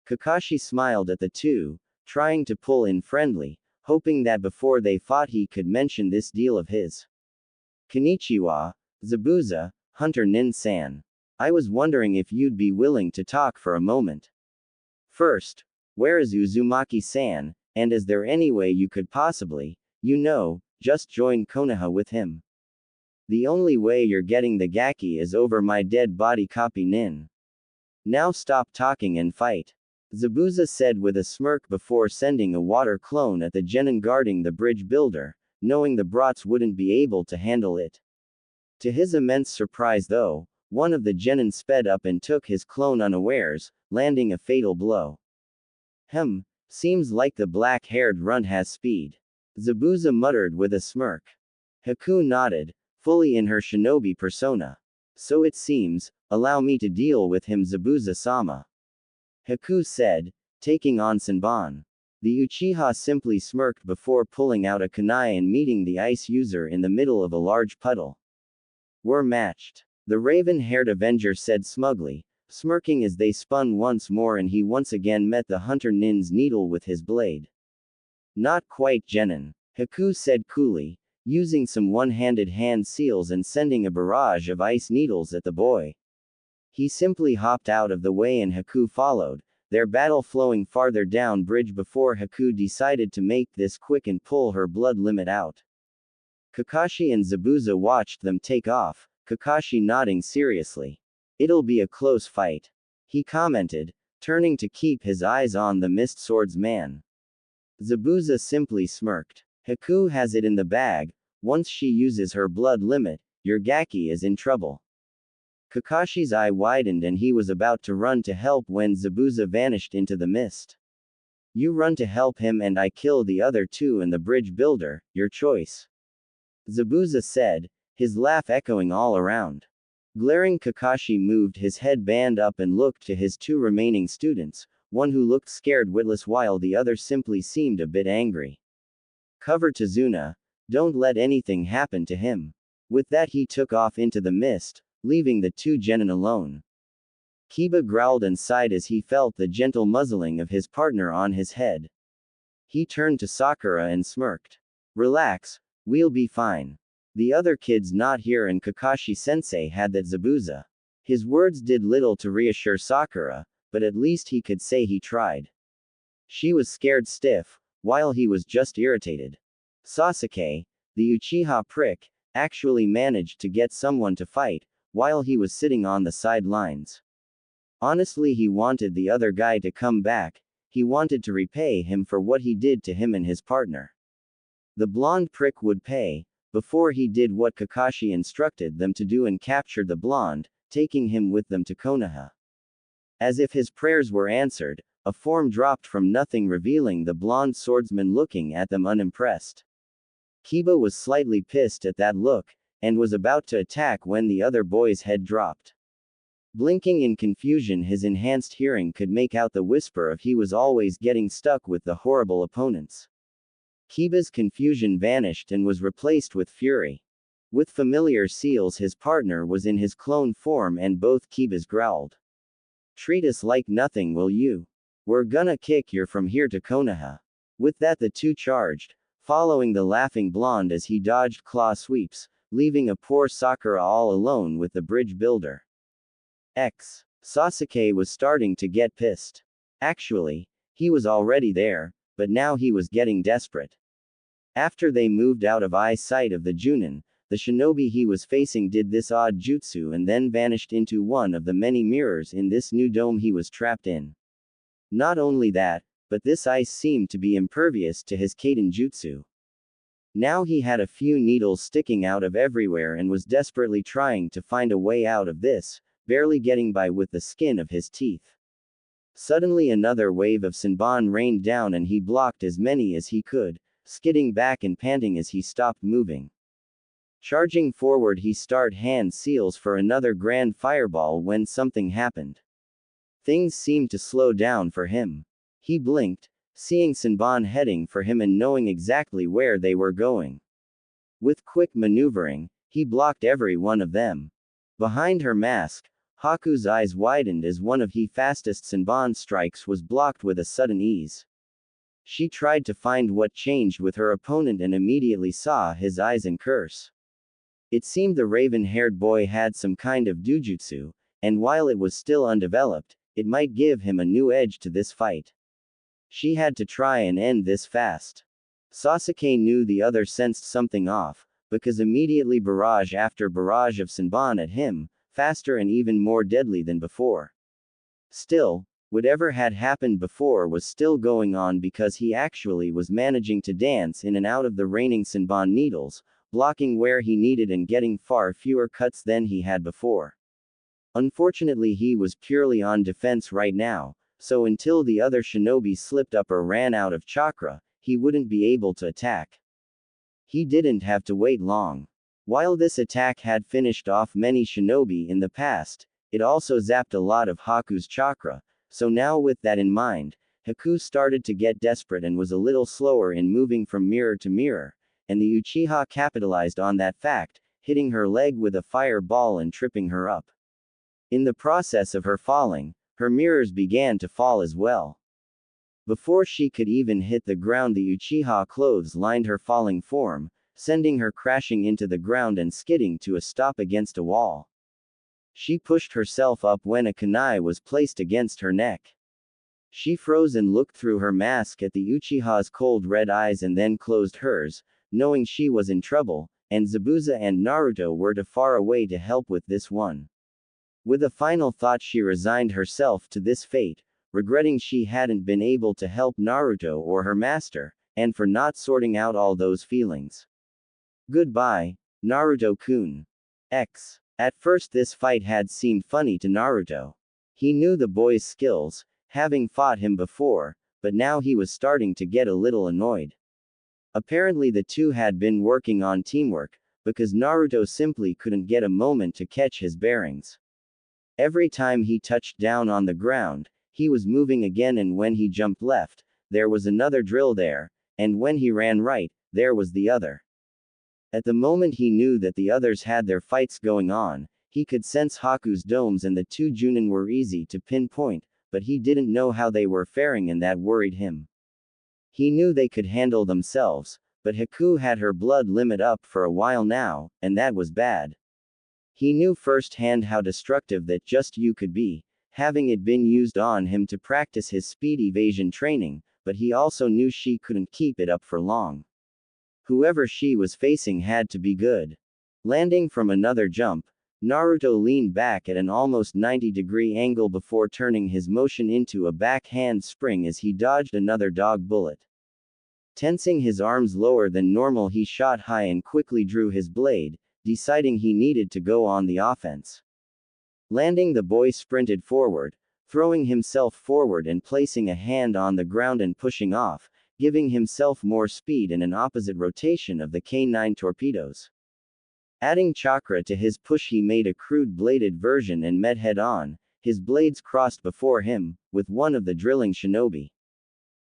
Kakashi smiled at the two, trying to pull in friendly, hoping that before they fought he could mention this deal of his. Konnichiwa, Zabuza, Hunter Nin-san. I was wondering if you'd be willing to talk for a moment. First, where is Uzumaki-san, and is there any way you could possibly, just join Konoha with him? The only way you're getting the gaki is over my dead body copy Nin. Now stop talking and fight. Zabuza said with a smirk before sending a water clone at the genin guarding the bridge builder, knowing the brats wouldn't be able to handle it. To his immense surprise though, one of the genin sped up and took his clone unawares, landing a fatal blow. Seems like the black-haired runt has speed. Zabuza muttered with a smirk. Haku nodded, fully in her shinobi persona. So it seems, allow me to deal with him Zabuza-sama. Haku said, taking on Senbon. The Uchiha simply smirked before pulling out a kunai and meeting the ice user in the middle of a large puddle. We're matched. The raven-haired Avenger said smugly, smirking as they spun once more and he once again met the Hunter Nin's needle with his blade. Not quite genin, Haku said coolly, using some one-handed hand seals and sending a barrage of ice needles at the boy. He simply hopped out of the way and Haku followed, their battle flowing farther down bridge before Haku decided to make this quick and pull her blood limit out. Kakashi and Zabuza watched them take off, Kakashi nodding seriously. It'll be a close fight, he commented, turning to keep his eyes on the mist swordsman. Zabuza simply smirked. Haku has it in the bag, once she uses her blood limit, your gaki is in trouble. Kakashi's eye widened and he was about to run to help when Zabuza vanished into the mist. You run to help him and I kill the other two and the bridge builder, your choice. Zabuza said, his laugh echoing all around. Glaring Kakashi moved his headband up and looked to his two remaining students, one who looked scared witless while the other simply seemed a bit angry. Cover Tazuna, don't let anything happen to him. With that he took off into the mist, leaving the two genin alone. Kiba growled and sighed as he felt the gentle muzzling of his partner on his head. He turned to Sakura and smirked. Relax, we'll be fine. The other kids not here and Kakashi-sensei had that Zabuza. His words did little to reassure Sakura, but at least he could say he tried. She was scared stiff, while he was just irritated. Sasuke, the Uchiha prick, actually managed to get someone to fight, while he was sitting on the sidelines. Honestly, he wanted the other guy to come back, he wanted to repay him for what he did to him and his partner. The blonde prick would pay, before he did what Kakashi instructed them to do and captured the blonde, taking him with them to Konoha. As if his prayers were answered, a form dropped from nothing revealing the blonde swordsman looking at them unimpressed. Kiba was slightly pissed at that look, and was about to attack when the other boy's head dropped. Blinking in confusion, his enhanced hearing could make out the whisper of he was always getting stuck with the horrible opponents. Kiba's confusion vanished and was replaced with fury. With familiar seals, his partner was in his clone form and both Kibas growled. Treat us like nothing, will you? We're gonna kick you from here to Konoha. With that the two charged, following the laughing blonde as he dodged claw sweeps, leaving a poor Sakura all alone with the bridge builder. Sasuke was starting to get pissed. Actually, he was already there, but now he was getting desperate. After they moved out of eyesight of the Junin, the shinobi he was facing did this odd jutsu and then vanished into one of the many mirrors in this new dome he was trapped in. Not only that, but this ice seemed to be impervious to his Kaden jutsu. Now he had a few needles sticking out of everywhere and was desperately trying to find a way out of this, barely getting by with the skin of his teeth. Suddenly another wave of Senbon rained down and he blocked as many as he could, skidding back and panting as he stopped moving. Charging forward he started hand seals for another grand fireball when something happened. Things seemed to slow down for him. He blinked, seeing Senbon heading for him and knowing exactly where they were going. With quick maneuvering, he blocked every one of them. Behind her mask, Haku's eyes widened as one of his fastest Senbon strikes was blocked with a sudden ease. She tried to find what changed with her opponent and immediately saw his eyes and curse. It seemed the raven-haired boy had some kind of dujutsu, and while it was still undeveloped, it might give him a new edge to this fight. She had to try and end this fast. Sasuke knew the other sensed something off, because immediately barrage after barrage of Senbon at him, faster and even more deadly than before. Still, whatever had happened before was still going on because he actually was managing to dance in and out of the raining Senbon needles, blocking where he needed and getting far fewer cuts than he had before. Unfortunately, he was purely on defense right now, so until the other shinobi slipped up or ran out of chakra, he wouldn't be able to attack. He didn't have to wait long. While this attack had finished off many shinobi in the past, it also zapped a lot of Haku's chakra, so now with that in mind, Haku started to get desperate and was a little slower in moving from mirror to mirror, and the Uchiha capitalized on that fact, hitting her leg with a fireball and tripping her up. In the process of her falling, her mirrors began to fall as well. Before she could even hit the ground, the Uchiha clothes lined her falling form, sending her crashing into the ground and skidding to a stop against a wall. She pushed herself up when a kunai was placed against her neck. She froze and looked through her mask at the Uchiha's cold red eyes and then closed hers, knowing she was in trouble, and Zabuza and Naruto were too far away to help with this one. With a final thought, she resigned herself to this fate, regretting she hadn't been able to help Naruto or her master, and for not sorting out all those feelings. Goodbye, Naruto-kun. At first this fight had seemed funny to Naruto. He knew the boy's skills, having fought him before, but now he was starting to get a little annoyed. Apparently the two had been working on teamwork, because Naruto simply couldn't get a moment to catch his bearings. Every time he touched down on the ground, he was moving again, and when he jumped left, there was another drill there, and when he ran right, there was the other. At the moment he knew that the others had their fights going on, he could sense Haku's domes and the two Junin were easy to pinpoint, but he didn't know how they were faring and that worried him. He knew they could handle themselves, but Haku had her blood limit up for a while now, and that was bad. He knew firsthand how destructive that just you could be, having it been used on him to practice his speed evasion training, but he also knew she couldn't keep it up for long. Whoever she was facing had to be good. Landing from another jump, Naruto leaned back at an almost 90-degree angle before turning his motion into a backhand spring as he dodged another dog bullet. Tensing his arms lower than normal, he shot high and quickly drew his blade, deciding he needed to go on the offense. Landing, the boy sprinted forward, throwing himself forward and placing a hand on the ground and pushing off, giving himself more speed and an opposite rotation of the K9 torpedoes. Adding chakra to his push, he made a crude bladed version and met head-on, his blades crossed before him, with one of the drilling shinobi.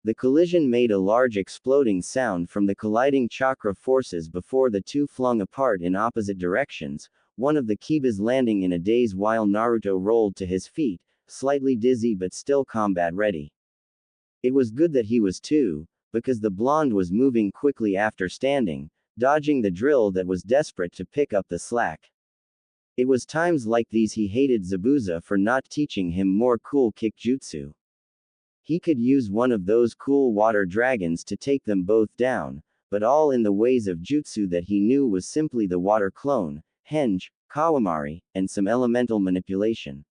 The collision made a large exploding sound from the colliding chakra forces before the two flung apart in opposite directions, one of the Kibas landing in a daze while Naruto rolled to his feet, slightly dizzy but still combat ready. It was good that he was too, because the blonde was moving quickly after standing, dodging the drill that was desperate to pick up the slack. It was times like these he hated Zabuza for not teaching him more cool kick jutsu. He could use one of those cool water dragons to take them both down, but all in the ways of jutsu that he knew was simply the water clone, henge, kawamari, and some elemental manipulation.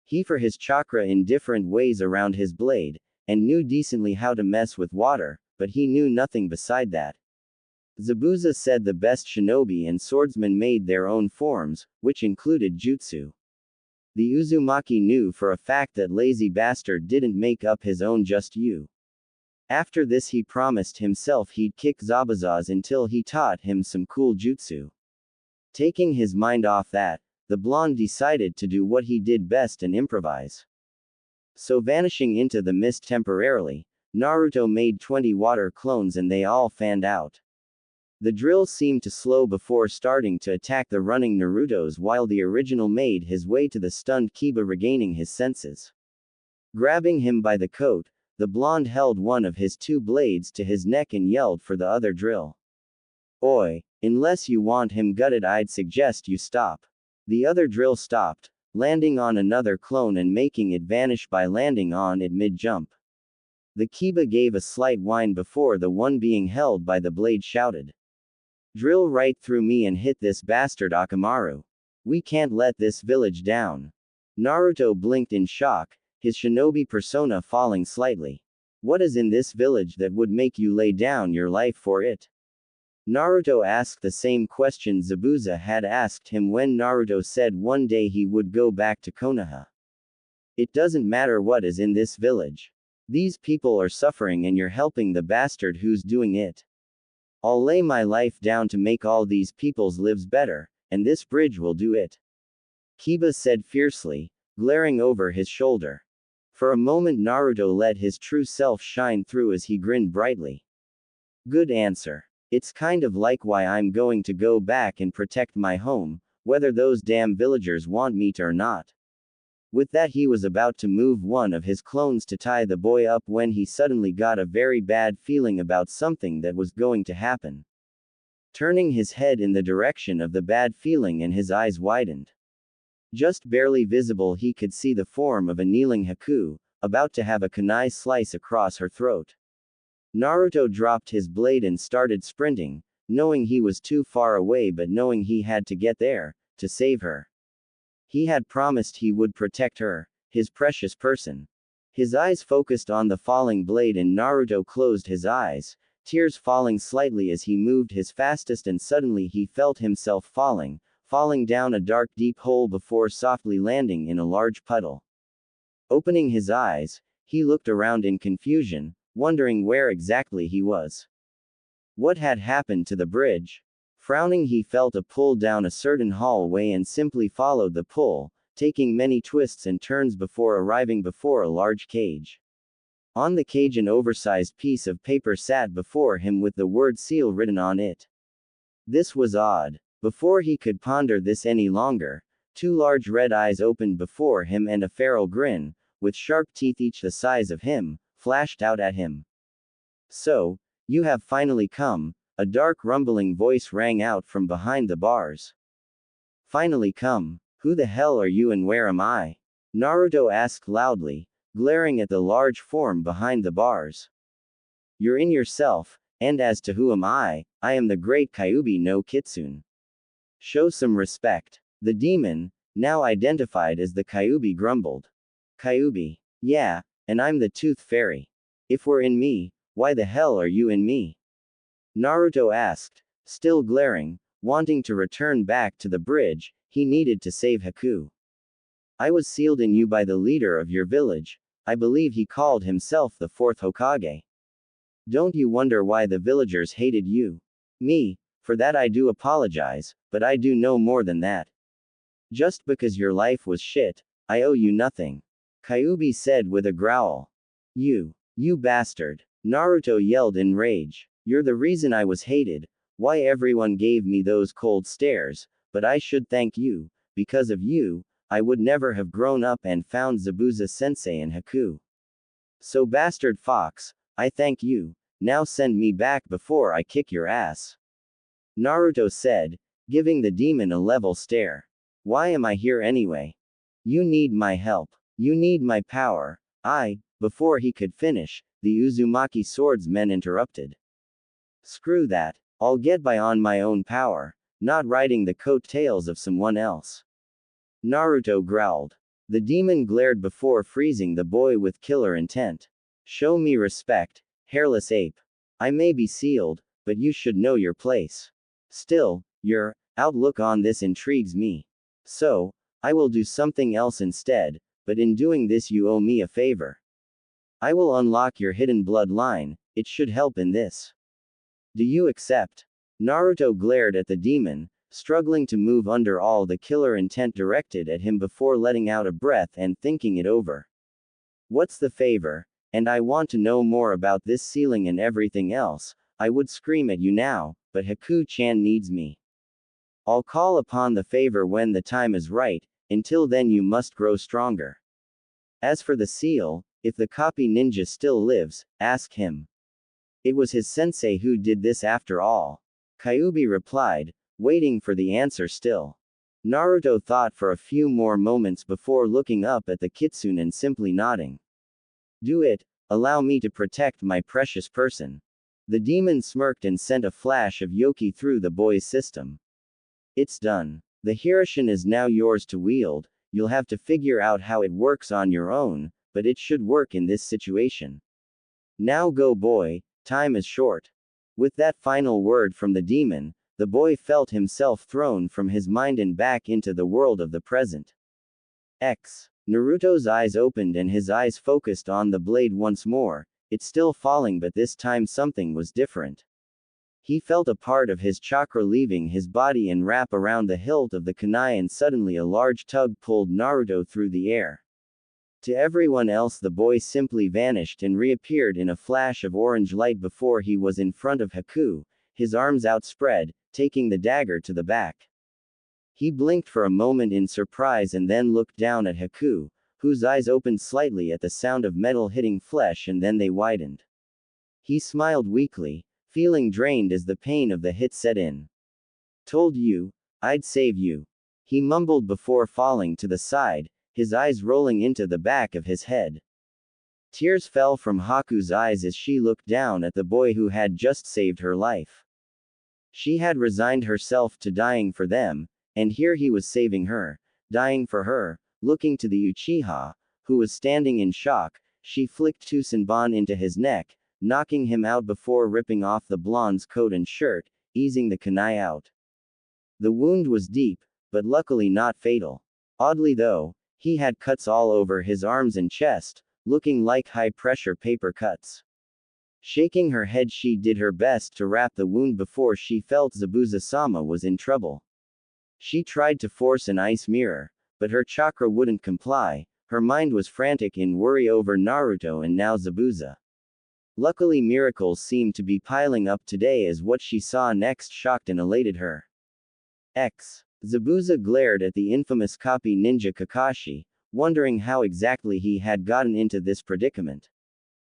He for his chakra in different ways around his blade, and knew decently how to mess with water, but he knew nothing beside that. Zabuza said the best shinobi and swordsmen made their own forms, which included jutsu. The Uzumaki knew for a fact that lazy bastard didn't make up his own just you. After this he promised himself he'd kick Zabuza's until he taught him some cool jutsu. Taking his mind off that, the blonde decided to do what he did best and improvise. So vanishing into the mist temporarily, Naruto made 20 water clones and they all fanned out. The drill seemed to slow before starting to attack the running Narutos while the original made his way to the stunned Kiba regaining his senses. Grabbing him by the coat, the blonde held one of his two blades to his neck and yelled for the other drill. Oi, unless you want him gutted, I'd suggest you stop. The other drill stopped, landing on another clone and making it vanish by landing on it mid-jump. The Kiba gave a slight whine before the one being held by the blade shouted. Drill right through me and hit this bastard Akamaru. We can't let this village down. Naruto blinked in shock, his shinobi persona falling slightly. What is in this village that would make you lay down your life for it? Naruto asked the same question Zabuza had asked him when Naruto said one day he would go back to Konoha. It doesn't matter what is in this village. These people are suffering and you're helping the bastard who's doing it. I'll lay my life down to make all these people's lives better, and this bridge will do it. Kiba said fiercely, glaring over his shoulder. For a moment Naruto let his true self shine through as he grinned brightly. Good answer. It's kind of like why I'm going to go back and protect my home, whether those damn villagers want me to or not. With that he was about to move one of his clones to tie the boy up when he suddenly got a very bad feeling about something that was going to happen. Turning his head in the direction of the bad feeling and his eyes widened. Just barely visible he could see the form of a kneeling Haku, about to have a kunai slice across her throat. Naruto dropped his blade and started sprinting, knowing he was too far away but knowing he had to get there, to save her. He had promised he would protect her, his precious person. His eyes focused on the falling blade and Naruto closed his eyes, tears falling slightly as he moved his fastest and suddenly he felt himself falling down a dark deep hole before softly landing in a large puddle. Opening his eyes, he looked around in confusion, wondering where exactly he was. What had happened to the bridge? Frowning he felt a pull down a certain hallway and simply followed the pull, taking many twists and turns before arriving before a large cage. On the cage an oversized piece of paper sat before him with the word seal written on it. This was odd. Before he could ponder this any longer, two large red eyes opened before him and a feral grin, with sharp teeth each the size of him, flashed out at him. So, you have finally come. A dark rumbling voice rang out from behind the bars. Finally come. Who the hell are you and where am I? Naruto asked loudly, glaring at the large form behind the bars. You're in yourself, and as to who am I am the great Kyuubi no Kitsune. Show some respect. The demon, now identified as the Kyuubi grumbled. Kyuubi. Yeah, and I'm the Tooth Fairy. If we're in me, why the hell are you in me? Naruto asked, still glaring, wanting to return back to the bridge. He needed to save Haku. I was sealed in you by the leader of your village. I believe he called himself the fourth Hokage. Don't you wonder why the villagers hated you? Me, for that I do apologize, but I do no more than that. Just because your life was shit, I owe you nothing. Kyuubi said with a growl. You bastard. Naruto yelled in rage. You're the reason I was hated, why everyone gave me those cold stares, but I should thank you. Because of you, I would never have grown up and found Zabuza sensei and Haku. So bastard fox, I thank you, now send me back before I kick your ass. Naruto said, giving the demon a level stare. Why am I here anyway? You need my help. You need my power. Before he could finish, the Uzumaki swordsmen interrupted. Screw that. I'll get by on my own power, not riding the coattails of someone else. Naruto growled. The demon glared before freezing the boy with killer intent. Show me respect, hairless ape. I may be sealed, but you should know your place. Still, your outlook on this intrigues me. So, I will do something else instead, but in doing this you owe me a favor. I will unlock your hidden bloodline, it should help in this. Do you accept? Naruto glared at the demon, struggling to move under all the killer intent directed at him before letting out a breath and thinking it over. What's the favor? And I want to know more about this sealing and everything else. I would scream at you now, but Haku-chan needs me. I'll call upon the favor when the time is right, until then you must grow stronger. As for the seal, If the copy ninja still lives, ask him. It was his sensei who did this after all. Kyuubi replied, waiting for the answer still. Naruto thought for a few more moments before looking up at the kitsune and simply nodding. Do it, allow me to protect my precious person. The demon smirked and sent a flash of yoki through the boy's system. It's done. The Hirishin is now yours to wield, you'll have to figure out how it works on your own, but it should work in this situation. Now go boy, time is short. With that final word from the demon, the boy felt himself thrown from his mind and back into the world of the present. Naruto's eyes opened and his eyes focused on the blade once more. It's still falling, but this time something was different. He felt a part of his chakra leaving his body and wrap around the hilt of the kunai, and suddenly a large tug pulled Naruto through the air. To everyone else, the boy simply vanished and reappeared in a flash of orange light before he was in front of Haku, his arms outspread, taking the dagger to the back. He blinked for a moment in surprise and then looked down at Haku, whose eyes opened slightly at the sound of metal hitting flesh, and then they widened. He smiled weakly, feeling drained as the pain of the hit set in. Told you, I'd save you. He mumbled before falling to the side, his eyes rolling into the back of his head. Tears fell from Haku's eyes as she looked down at the boy who had just saved her life. She had resigned herself to dying for them, and here he was saving her, dying for her. Looking to the Uchiha, who was standing in shock, she flicked Tsusenbon into his neck, knocking him out before ripping off the blonde's coat and shirt, easing the kunai out. The wound was deep, but luckily not fatal. Oddly though, he had cuts all over his arms and chest, looking like high-pressure paper cuts. Shaking her head, she did her best to wrap the wound before she felt Zabuza-sama was in trouble. She tried to force an ice mirror, but her chakra wouldn't comply. Her mind was frantic in worry over Naruto and now Zabuza. Luckily, miracles seemed to be piling up today as what she saw next shocked and elated her. Zabuza glared at the infamous copy ninja Kakashi, wondering how exactly he had gotten into this predicament.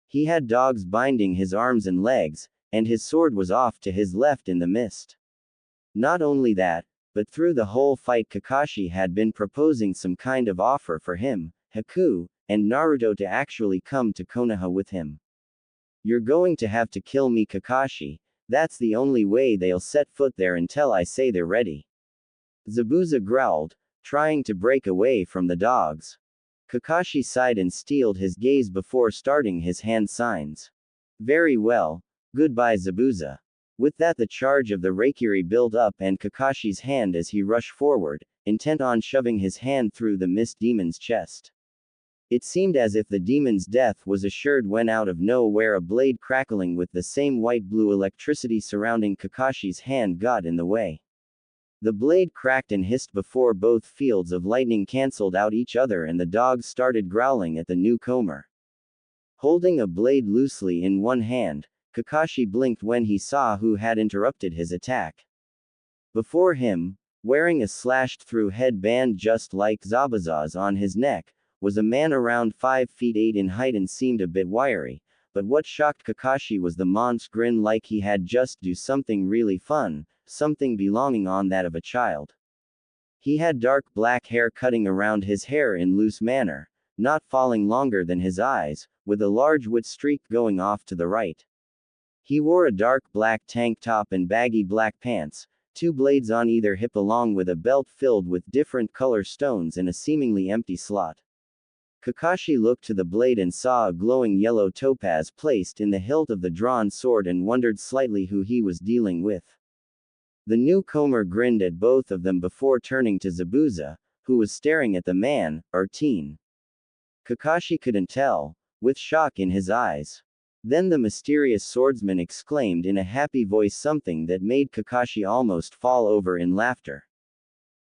He had dogs binding his arms and legs, and his sword was off to his left in the mist. Not only that, but through the whole fight Kakashi had been proposing some kind of offer for him, Haku, and Naruto to actually come to Konoha with him. You're going to have to kill me, Kakashi. That's the only way they'll set foot there until I say they're ready. Zabuza growled, trying to break away from the dogs. Kakashi sighed and steeled his gaze before starting his hand signs. Very well. Goodbye, Zabuza. With that, the charge of the Reikiri built up and Kakashi's hand as he rushed forward, intent on shoving his hand through the mist demon's chest. It seemed as if the demon's death was assured when out of nowhere a blade crackling with the same white-blue electricity surrounding Kakashi's hand got in the way. The blade cracked and hissed before both fields of lightning cancelled out each other and the dogs started growling at the newcomer. Holding a blade loosely in one hand, Kakashi blinked when he saw who had interrupted his attack. Before him, wearing a slashed-through headband just like Zabuza's on his neck, was a man around 5 feet 8 in height and seemed a bit wiry, but what shocked Kakashi was the mon's grin, like he had just do something really fun, something belonging on that of a child. He had dark black hair cutting around his hair in loose manner, not falling longer than his eyes, with a large white streak going off to the right. He wore a dark black tank top and baggy black pants, 2 blades on either hip along with a belt filled with different color stones and a seemingly empty slot. Kakashi looked to the blade and saw a glowing yellow topaz placed in the hilt of the drawn sword and wondered slightly who he was dealing with. The newcomer grinned at both of them before turning to Zabuza, who was staring at the man, or teen. Kakashi couldn't tell, with shock in his eyes. Then the mysterious swordsman exclaimed in a happy voice something that made Kakashi almost fall over in laughter.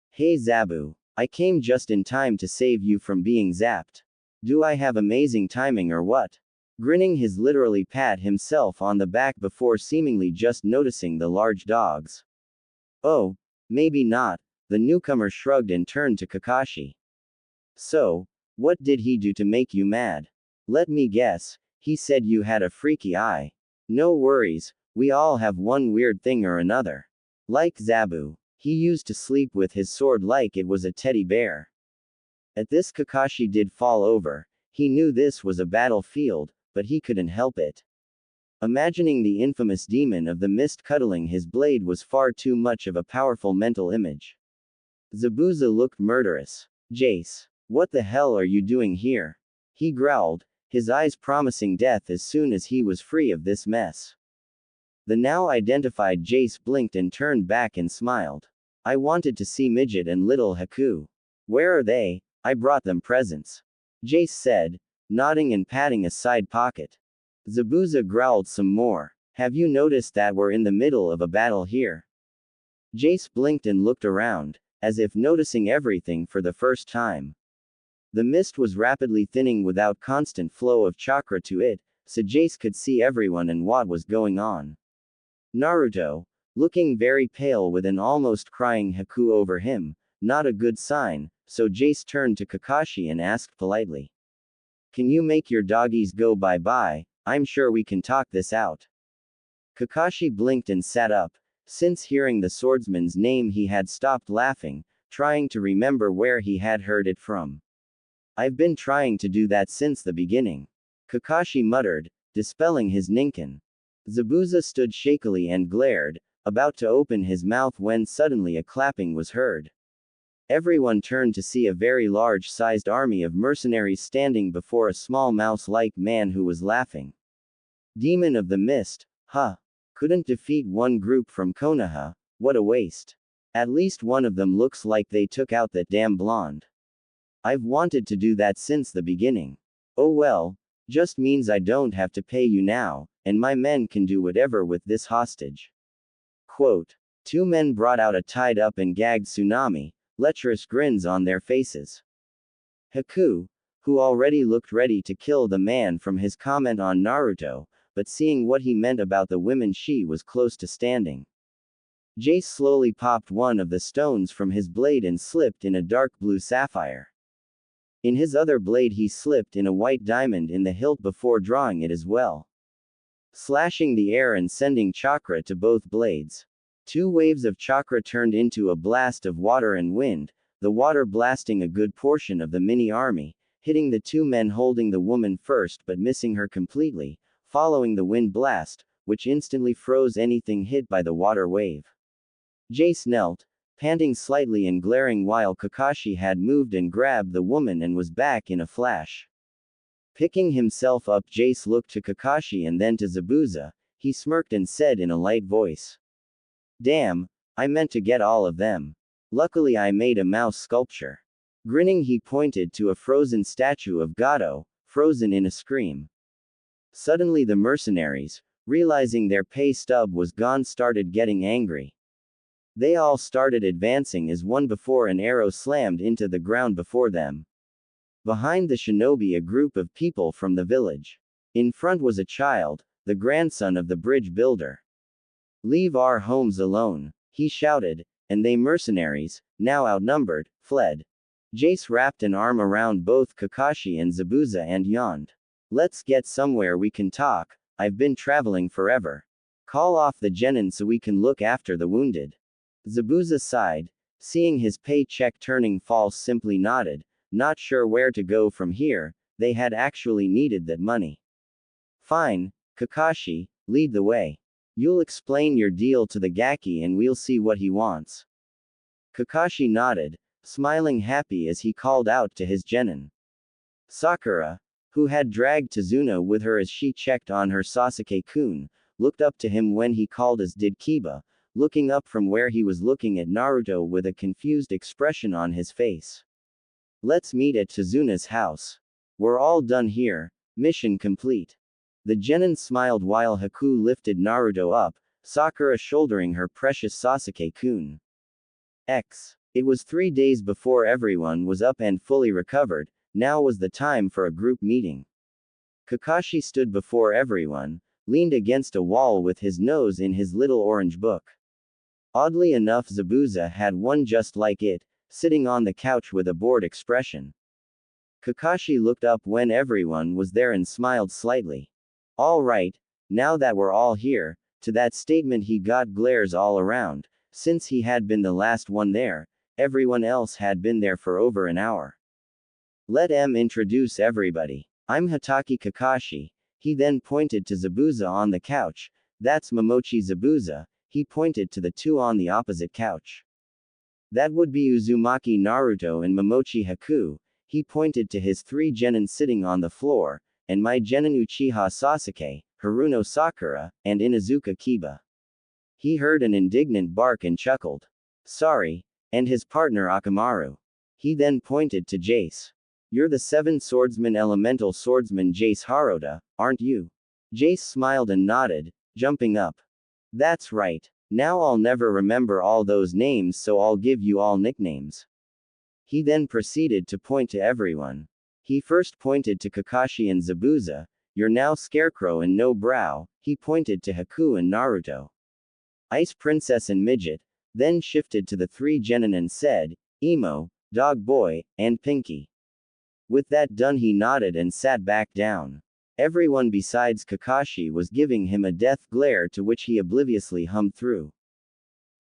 Hey Zabu, I came just in time to save you from being zapped. Do I have amazing timing or what? Grinning, he literally pat himself on the back before seemingly just noticing the large dogs. Oh, maybe not, the newcomer shrugged and turned to Kakashi. So, what did he do to make you mad? Let me guess, he said you had a freaky eye. No worries, we all have one weird thing or another. Like Zabu. He used to sleep with his sword like it was a teddy bear. At this Kakashi did fall over. He knew this was a battlefield, but he couldn't help it. Imagining the infamous demon of the mist cuddling his blade was far too much of a powerful mental image. Zabuza looked murderous. Jace, what the hell are you doing here? He growled, his eyes promising death as soon as he was free of this mess. The now identified Jace blinked and turned back and smiled. I wanted to see Midget and little Haku. Where are they? I brought them presents. Jace said, nodding and patting a side pocket. Zabuza growled some more. Have you noticed that we're in the middle of a battle here? Jace blinked and looked around, as if noticing everything for the first time. The mist was rapidly thinning without constant flow of chakra to it, so Jace could see everyone and what was going on. Naruto, looking very pale with an almost crying Haku over him, not a good sign, so Jace turned to Kakashi and asked politely. Can you make your doggies go bye-bye? I'm sure we can talk this out. Kakashi blinked and sat up. Since hearing the swordsman's name he had stopped laughing, trying to remember where he had heard it from. I've been trying to do that since the beginning. Kakashi muttered, dispelling his ninkin. Zabuza stood shakily and glared, about to open his mouth when suddenly a clapping was heard. Everyone turned to see a very large-sized army of mercenaries standing before a small mouse-like man who was laughing. Demon of the Mist, huh? Couldn't defeat one group from Konoha, what a waste. At least one of them looks like they took out that damn blonde. I've wanted to do that since the beginning. Oh well, just means I don't have to pay you now, and my men can do whatever with this hostage. Quote. Two men brought out a tied-up and gagged tsunami, lecherous grins on their faces. Haku, who already looked ready to kill the man from his comment on Naruto, but seeing what he meant about the women she was close to standing. Jace slowly popped one of the stones from his blade and slipped in a dark blue sapphire. In his other blade he slipped in a white diamond in the hilt before drawing it as well. Slashing the air and sending chakra to both blades. Two waves of chakra turned into a blast of water and wind, the water blasting a good portion of the mini army, hitting the two men holding the woman first but missing her completely, following the wind blast, which instantly froze anything hit by the water wave. Jace knelt, panting slightly and glaring while Kakashi had moved and grabbed the woman and was back in a flash. Picking himself up, Jace looked to Kakashi and then to Zabuza. He smirked and said in a light voice. Damn, I meant to get all of them. Luckily I made a mouse sculpture. Grinning he pointed to a frozen statue of Gato, frozen in a scream. Suddenly the mercenaries, realizing their pay stub was gone, started getting angry. They all started advancing as one before an arrow slammed into the ground before them. Behind the shinobi a group of people from the village. In front was a child, the grandson of the bridge builder. Leave our homes alone, he shouted, and they mercenaries, now outnumbered, fled. Jace wrapped an arm around both Kakashi and Zabuza and yawned. Let's get somewhere we can talk, I've been traveling forever. Call off the genin so we can look after the wounded. Zabuza sighed, seeing his paycheck turning false simply nodded, not sure where to go from here, they had actually needed that money. Fine, Kakashi, lead the way. You'll explain your deal to the Gaki and we'll see what he wants. Kakashi nodded, smiling happy as he called out to his genin. Sakura, who had dragged Tazuna with her as she checked on her Sasuke-kun, looked up to him when he called, as did Kiba, looking up from where he was looking at Naruto with a confused expression on his face. Let's meet at Tazuna's house. We're all done here, mission complete. The genin smiled while Haku lifted Naruto up, Sakura shouldering her precious Sasuke-kun. It was 3 days before everyone was up and fully recovered, now was the time for a group meeting. Kakashi stood before everyone, leaned against a wall with his nose in his little orange book. Oddly enough Zabuza had one just like it, sitting on the couch with a bored expression. Kakashi looked up when everyone was there and smiled slightly. All right, now that we're all here, to that statement he got glares all around. Since he had been the last one there, everyone else had been there for over an hour. Let M introduce everybody. I'm Hatake Kakashi. He then pointed to Zabuza on the couch. That's Momochi Zabuza. He pointed to the two on the opposite couch. That would be Uzumaki Naruto and Momochi Haku. He pointed to his three genin sitting on the floor, and my genin Uchiha Sasuke, Haruno Sakura, and Inuzuka Kiba. He heard an indignant bark and chuckled. Sorry, and his partner Akamaru. He then pointed to Jace. You're the seven swordsman elemental swordsman Jace Haroda, aren't you? Jace smiled and nodded, jumping up. That's right. Now I'll never remember all those names, so I'll give you all nicknames. He then proceeded to point to everyone. He first pointed to Kakashi and Zabuza. You're now Scarecrow and No Brow. He pointed to Haku and Naruto. Ice Princess and Midget, then shifted to the three genin and said, Emo, Dog Boy, and Pinky. With that done he nodded and sat back down. Everyone besides Kakashi was giving him a death glare to which he obliviously hummed through.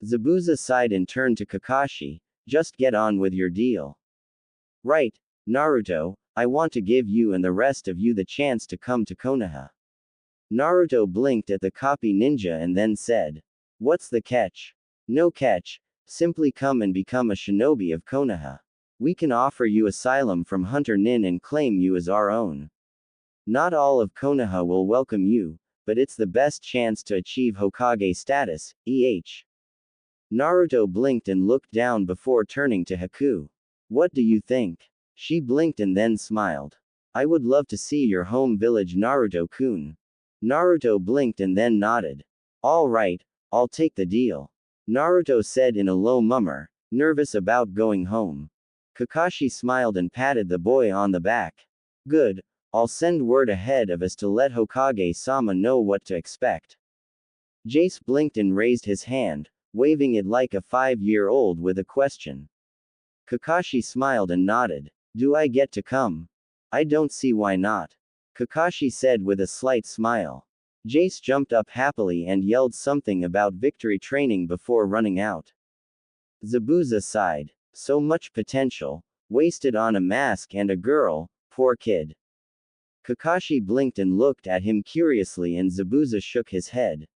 Zabuza sighed and turned to Kakashi, just get on with your deal. Right, Naruto, I want to give you and the rest of you the chance to come to Konoha. Naruto blinked at the copy ninja and then said, what's the catch? No catch, simply come and become a shinobi of Konoha. We can offer you asylum from Hunter Nin and claim you as our own. Not all of Konoha will welcome you, but it's the best chance to achieve Hokage status, Naruto blinked and looked down before turning to Haku. What do you think? She blinked and then smiled. I would love to see your home village Naruto-kun. Naruto blinked and then nodded. All right, I'll take the deal. Naruto said in a low murmur, nervous about going home. Kakashi smiled and patted the boy on the back. Good, I'll send word ahead of us to let Hokage-sama know what to expect. Jace blinked and raised his hand, waving it like a 5-year-old with a question. Kakashi smiled and nodded. Do I get to come? I don't see why not. Kakashi said with a slight smile. Jace jumped up happily and yelled something about victory training before running out. Zabuza sighed. So much potential, wasted on a mask and a girl, poor kid. Kakashi blinked and looked at him curiously and Zabuza shook his head.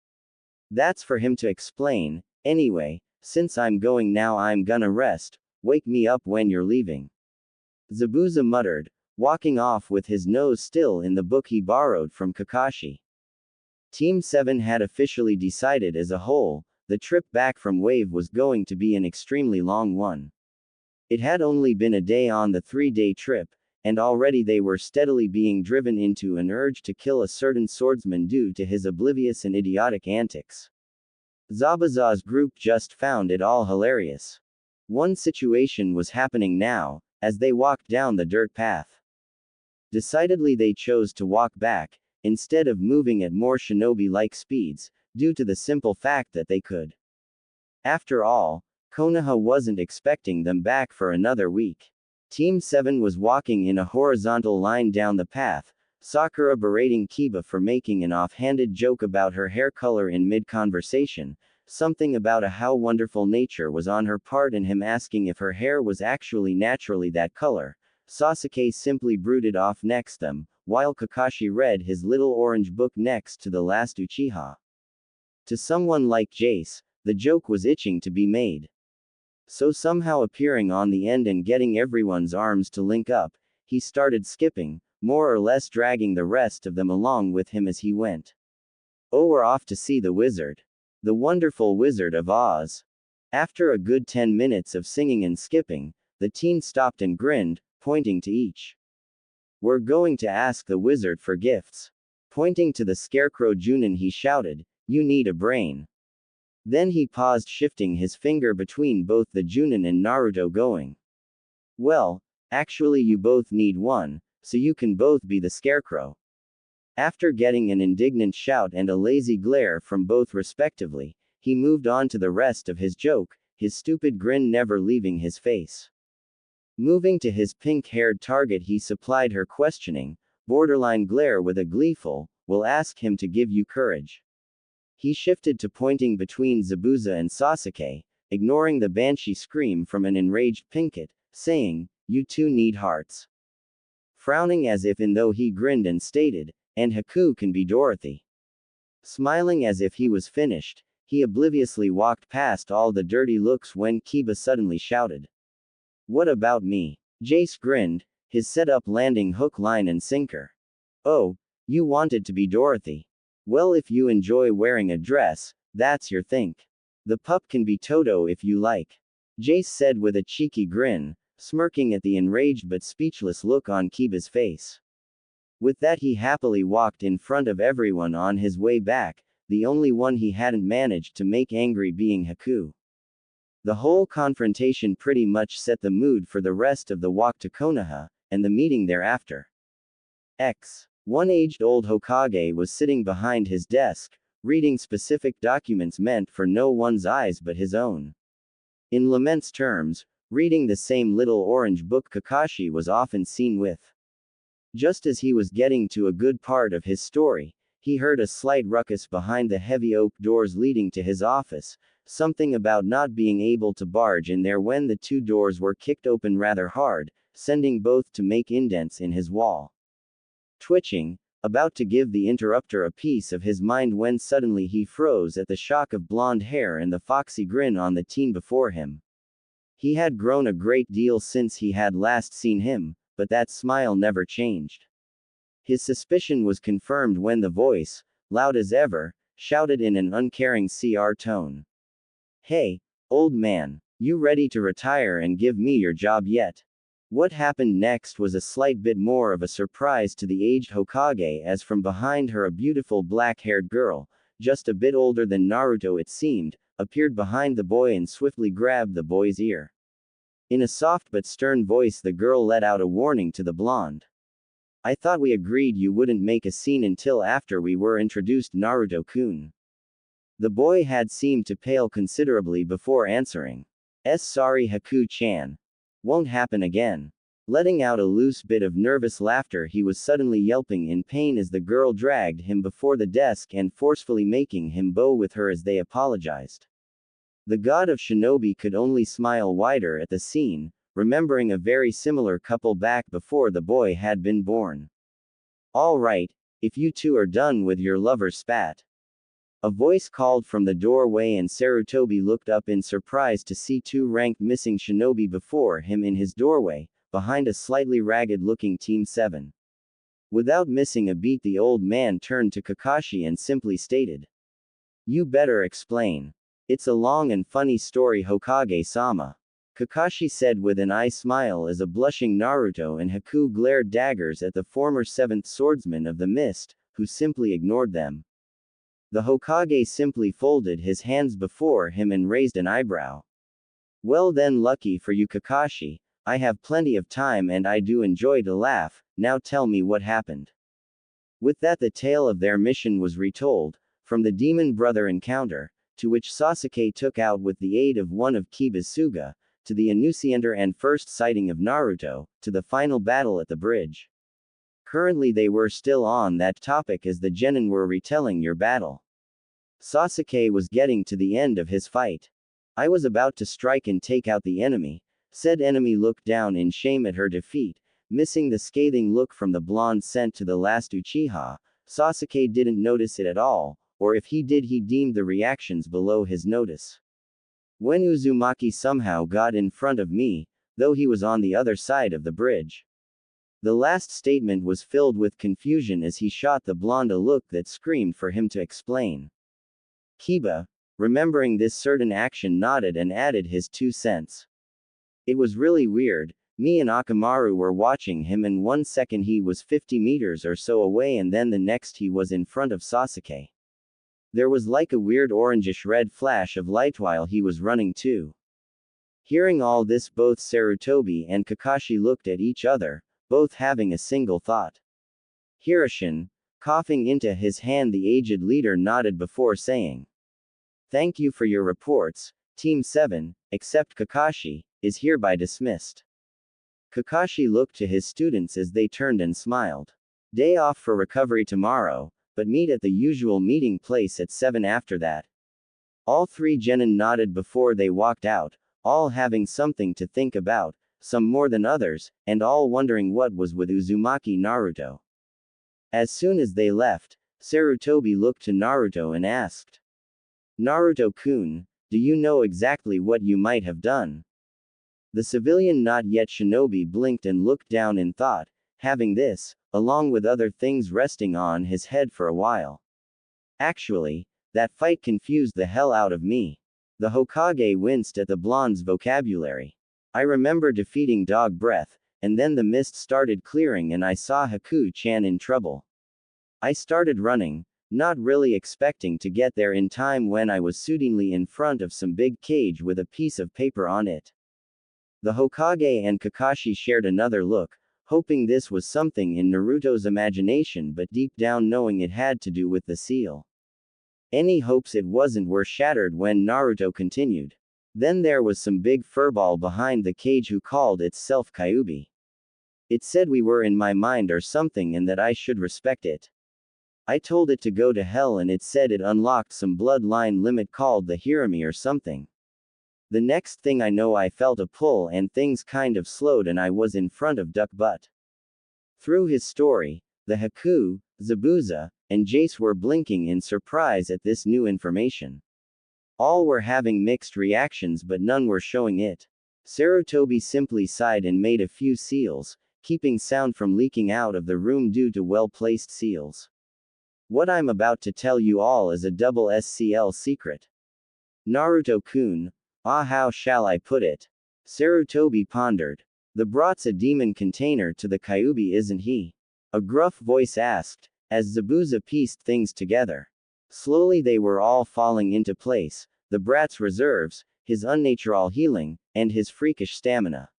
That's for him to explain. Anyway, since I'm going now I'm gonna rest, wake me up when you're leaving. Zabuza muttered, walking off with his nose still in the book he borrowed from Kakashi. Team 7 had officially decided as a whole, the trip back from Wave was going to be an extremely long one. It had only been a day on the 3-day trip, and already they were steadily being driven into an urge to kill a certain swordsman due to his oblivious and idiotic antics. Zabuza's group just found it all hilarious. One situation was happening now, as they walked down the dirt path. Decidedly they chose to walk back, instead of moving at more shinobi-like speeds, due to the simple fact that they could. After all, Konoha wasn't expecting them back for another week. Team 7 was walking in a horizontal line down the path, Sakura berating Kiba for making an offhanded joke about her hair color in mid-conversation, something about how wonderful nature was on her part and him asking if her hair was actually naturally that color. Sasuke simply brooded off next them, while Kakashi read his little orange book next to the last Uchiha. To someone like Jace, the joke was itching to be made. So somehow appearing on the end and getting everyone's arms to link up, he started skipping, more or less dragging the rest of them along with him as he went. Oh, we're off to see the wizard. The wonderful Wizard of Oz. After a good 10 minutes of singing and skipping, the teen stopped and grinned, pointing to each. We're going to ask the wizard for gifts. Pointing to the scarecrow Junin he shouted, you need a brain. Then he paused, shifting his finger between both the Junin and Naruto, going. Well, actually you both need one, so you can both be the scarecrow. After getting an indignant shout and a lazy glare from both respectively, he moved on to the rest of his joke, his stupid grin never leaving his face. Moving to his pink-haired target, he supplied her questioning, borderline glare with a gleeful, "Will ask him to give you courage." He shifted to pointing between Zabuza and Sasuke, ignoring the banshee scream from an enraged Pinkett, saying, "You two need hearts." Frowning as if in though he grinned and stated, "And Haku can be Dorothy." Smiling as if he was finished, he obliviously walked past all the dirty looks when Kiba suddenly shouted, "What about me?" Jace grinned, his setup landing hook, line and sinker. "Oh, you wanted to be Dorothy. Well, if you enjoy wearing a dress, that's your think. The pup can be Toto if you like," Jace said with a cheeky grin, smirking at the enraged but speechless look on Kiba's face. With that, he happily walked in front of everyone on his way back, the only one he hadn't managed to make angry being Haku. The whole confrontation pretty much set the mood for the rest of the walk to Konoha, and the meeting thereafter. One aged-old Hokage was sitting behind his desk, reading specific documents meant for no one's eyes but his own. In laments terms, reading the same little orange book Kakashi was often seen with. Just as he was getting to a good part of his story, he heard a slight ruckus behind the heavy oak doors leading to his office, something about not being able to barge in there when the two doors were kicked open rather hard, sending both to make indents in his wall. Twitching, about to give the interrupter a piece of his mind when suddenly he froze at the shock of blonde hair and the foxy grin on the teen before him. He had grown a great deal since he had last seen him, but that smile never changed. His suspicion was confirmed when the voice, loud as ever, shouted in an uncaring CR tone, "Hey, old man, you ready to retire and give me your job yet?" What happened next was a slight bit more of a surprise to the aged Hokage, as from behind her a beautiful black-haired girl, just a bit older than Naruto it seemed, appeared behind the boy and swiftly grabbed the boy's ear. In a soft but stern voice the girl let out a warning to the blonde. "I thought we agreed you wouldn't make a scene until after we were introduced, Naruto-kun." The boy had seemed to pale considerably before answering, "Sorry Haku-chan. Won't happen again." Letting out a loose bit of nervous laughter, he was suddenly yelping in pain as the girl dragged him before the desk and forcefully making him bow with her as they apologized. The god of Shinobi could only smile wider at the scene, remembering a very similar couple back before the boy had been born. "All right, if you two are done with your lover's spat." A voice called from the doorway and Sarutobi looked up in surprise to see two ranked missing shinobi before him in his doorway, behind a slightly ragged-looking Team 7. Without missing a beat, the old man turned to Kakashi and simply stated, "You better explain. It's a long and funny story, Hokage-sama." Kakashi said with an eye smile as a blushing Naruto and Haku glared daggers at the former 7th swordsman of the mist, who simply ignored them. The Hokage simply folded his hands before him and raised an eyebrow. "Well then, lucky for you Kakashi, I have plenty of time and I do enjoy to laugh, now tell me what happened." With that, the tale of their mission was retold, from the demon brother encounter, to which Sasuke took out with the aid of one of Kiba's Suga, to the Initiator and first sighting of Naruto, to the final battle at the bridge. Currently they were still on that topic as the genin were retelling your battle. Sasuke was getting to the end of his fight. "I was about to strike and take out the enemy." Said enemy looked down in shame at her defeat, missing the scathing look from the blonde sent to the last Uchiha. Sasuke didn't notice it at all, or if he did, he deemed the reactions below his notice. "When Uzumaki somehow got in front of me, though he was on the other side of the bridge." The last statement was filled with confusion as he shot the blonde a look that screamed for him to explain. Kiba, remembering this certain action, nodded and added his 2 cents. "It was really weird. Me and Akamaru were watching him, and one second he was 50 meters or so away and then the next he was in front of Sasuke. There was like a weird orangish-red flash of light while he was running too." Hearing all this, both Sarutobi and Kakashi looked at each other, both having a single thought. Hiroshine, coughing into his hand, the aged leader nodded before saying, "Thank you for your reports. Team 7, except Kakashi, is hereby dismissed." Kakashi looked to his students as they turned and smiled. Day off for recovery tomorrow, but meet at the usual meeting place at 7 after that. All three genin nodded before they walked out, all having something to think about, some more than others, and all wondering what was with Uzumaki Naruto. As soon as they left, Sarutobi looked to Naruto and asked, Naruto-kun, do you know exactly what you might have done? The civilian not yet shinobi blinked and looked down in thought, having this, along with other things resting on his head for a while. Actually, that fight confused the hell out of me. The Hokage winced at the blonde's vocabulary. I remember defeating Dog Breath, and then the mist started clearing and I saw Haku-chan in trouble. I started running, not really expecting to get there in time when I was suitingly in front of some big cage with a piece of paper on it. The Hokage and Kakashi shared another look, hoping this was something in Naruto's imagination but deep down knowing it had to do with the seal. Any hopes it wasn't were shattered when Naruto continued. Then there was some big furball behind the cage who called itself Kyuubi. It said we were in my mind or something and that I should respect it. I told it to go to hell and it said it unlocked some bloodline limit called the harem or something. The next thing I know I felt a pull and things kind of slowed and I was in front of Duck Butt. Through his story, the Haku, Zabuza, and Jace were blinking in surprise at this new information. All were having mixed reactions but none were showing it. Sarutobi simply sighed and made a few seals, keeping sound from leaking out of the room due to well-placed seals. What I'm about to tell you all is a double SCL secret. Naruto-kun, how shall I put it? Sarutobi pondered. The brought's a demon container to the Kyuubi, isn't he? A gruff voice asked, as Zabuza pieced things together. Slowly they were all falling into place, the brat's reserves, his unnatural healing, and his freakish stamina.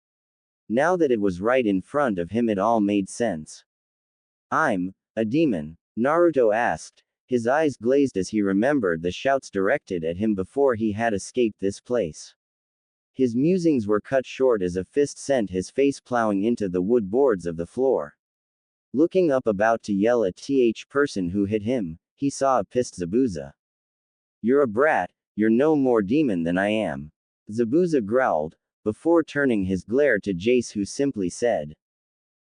Now that it was right in front of him it all made sense. I'm a demon? Naruto asked, his eyes glazed as he remembered the shouts directed at him before he had escaped this place. His musings were cut short as a fist sent his face plowing into the wood boards of the floor. Looking up about to yell at the person who hit him, he saw a pissed Zabuza. You're a brat, you're no more demon than I am. Zabuza growled, before turning his glare to Jace who simply said.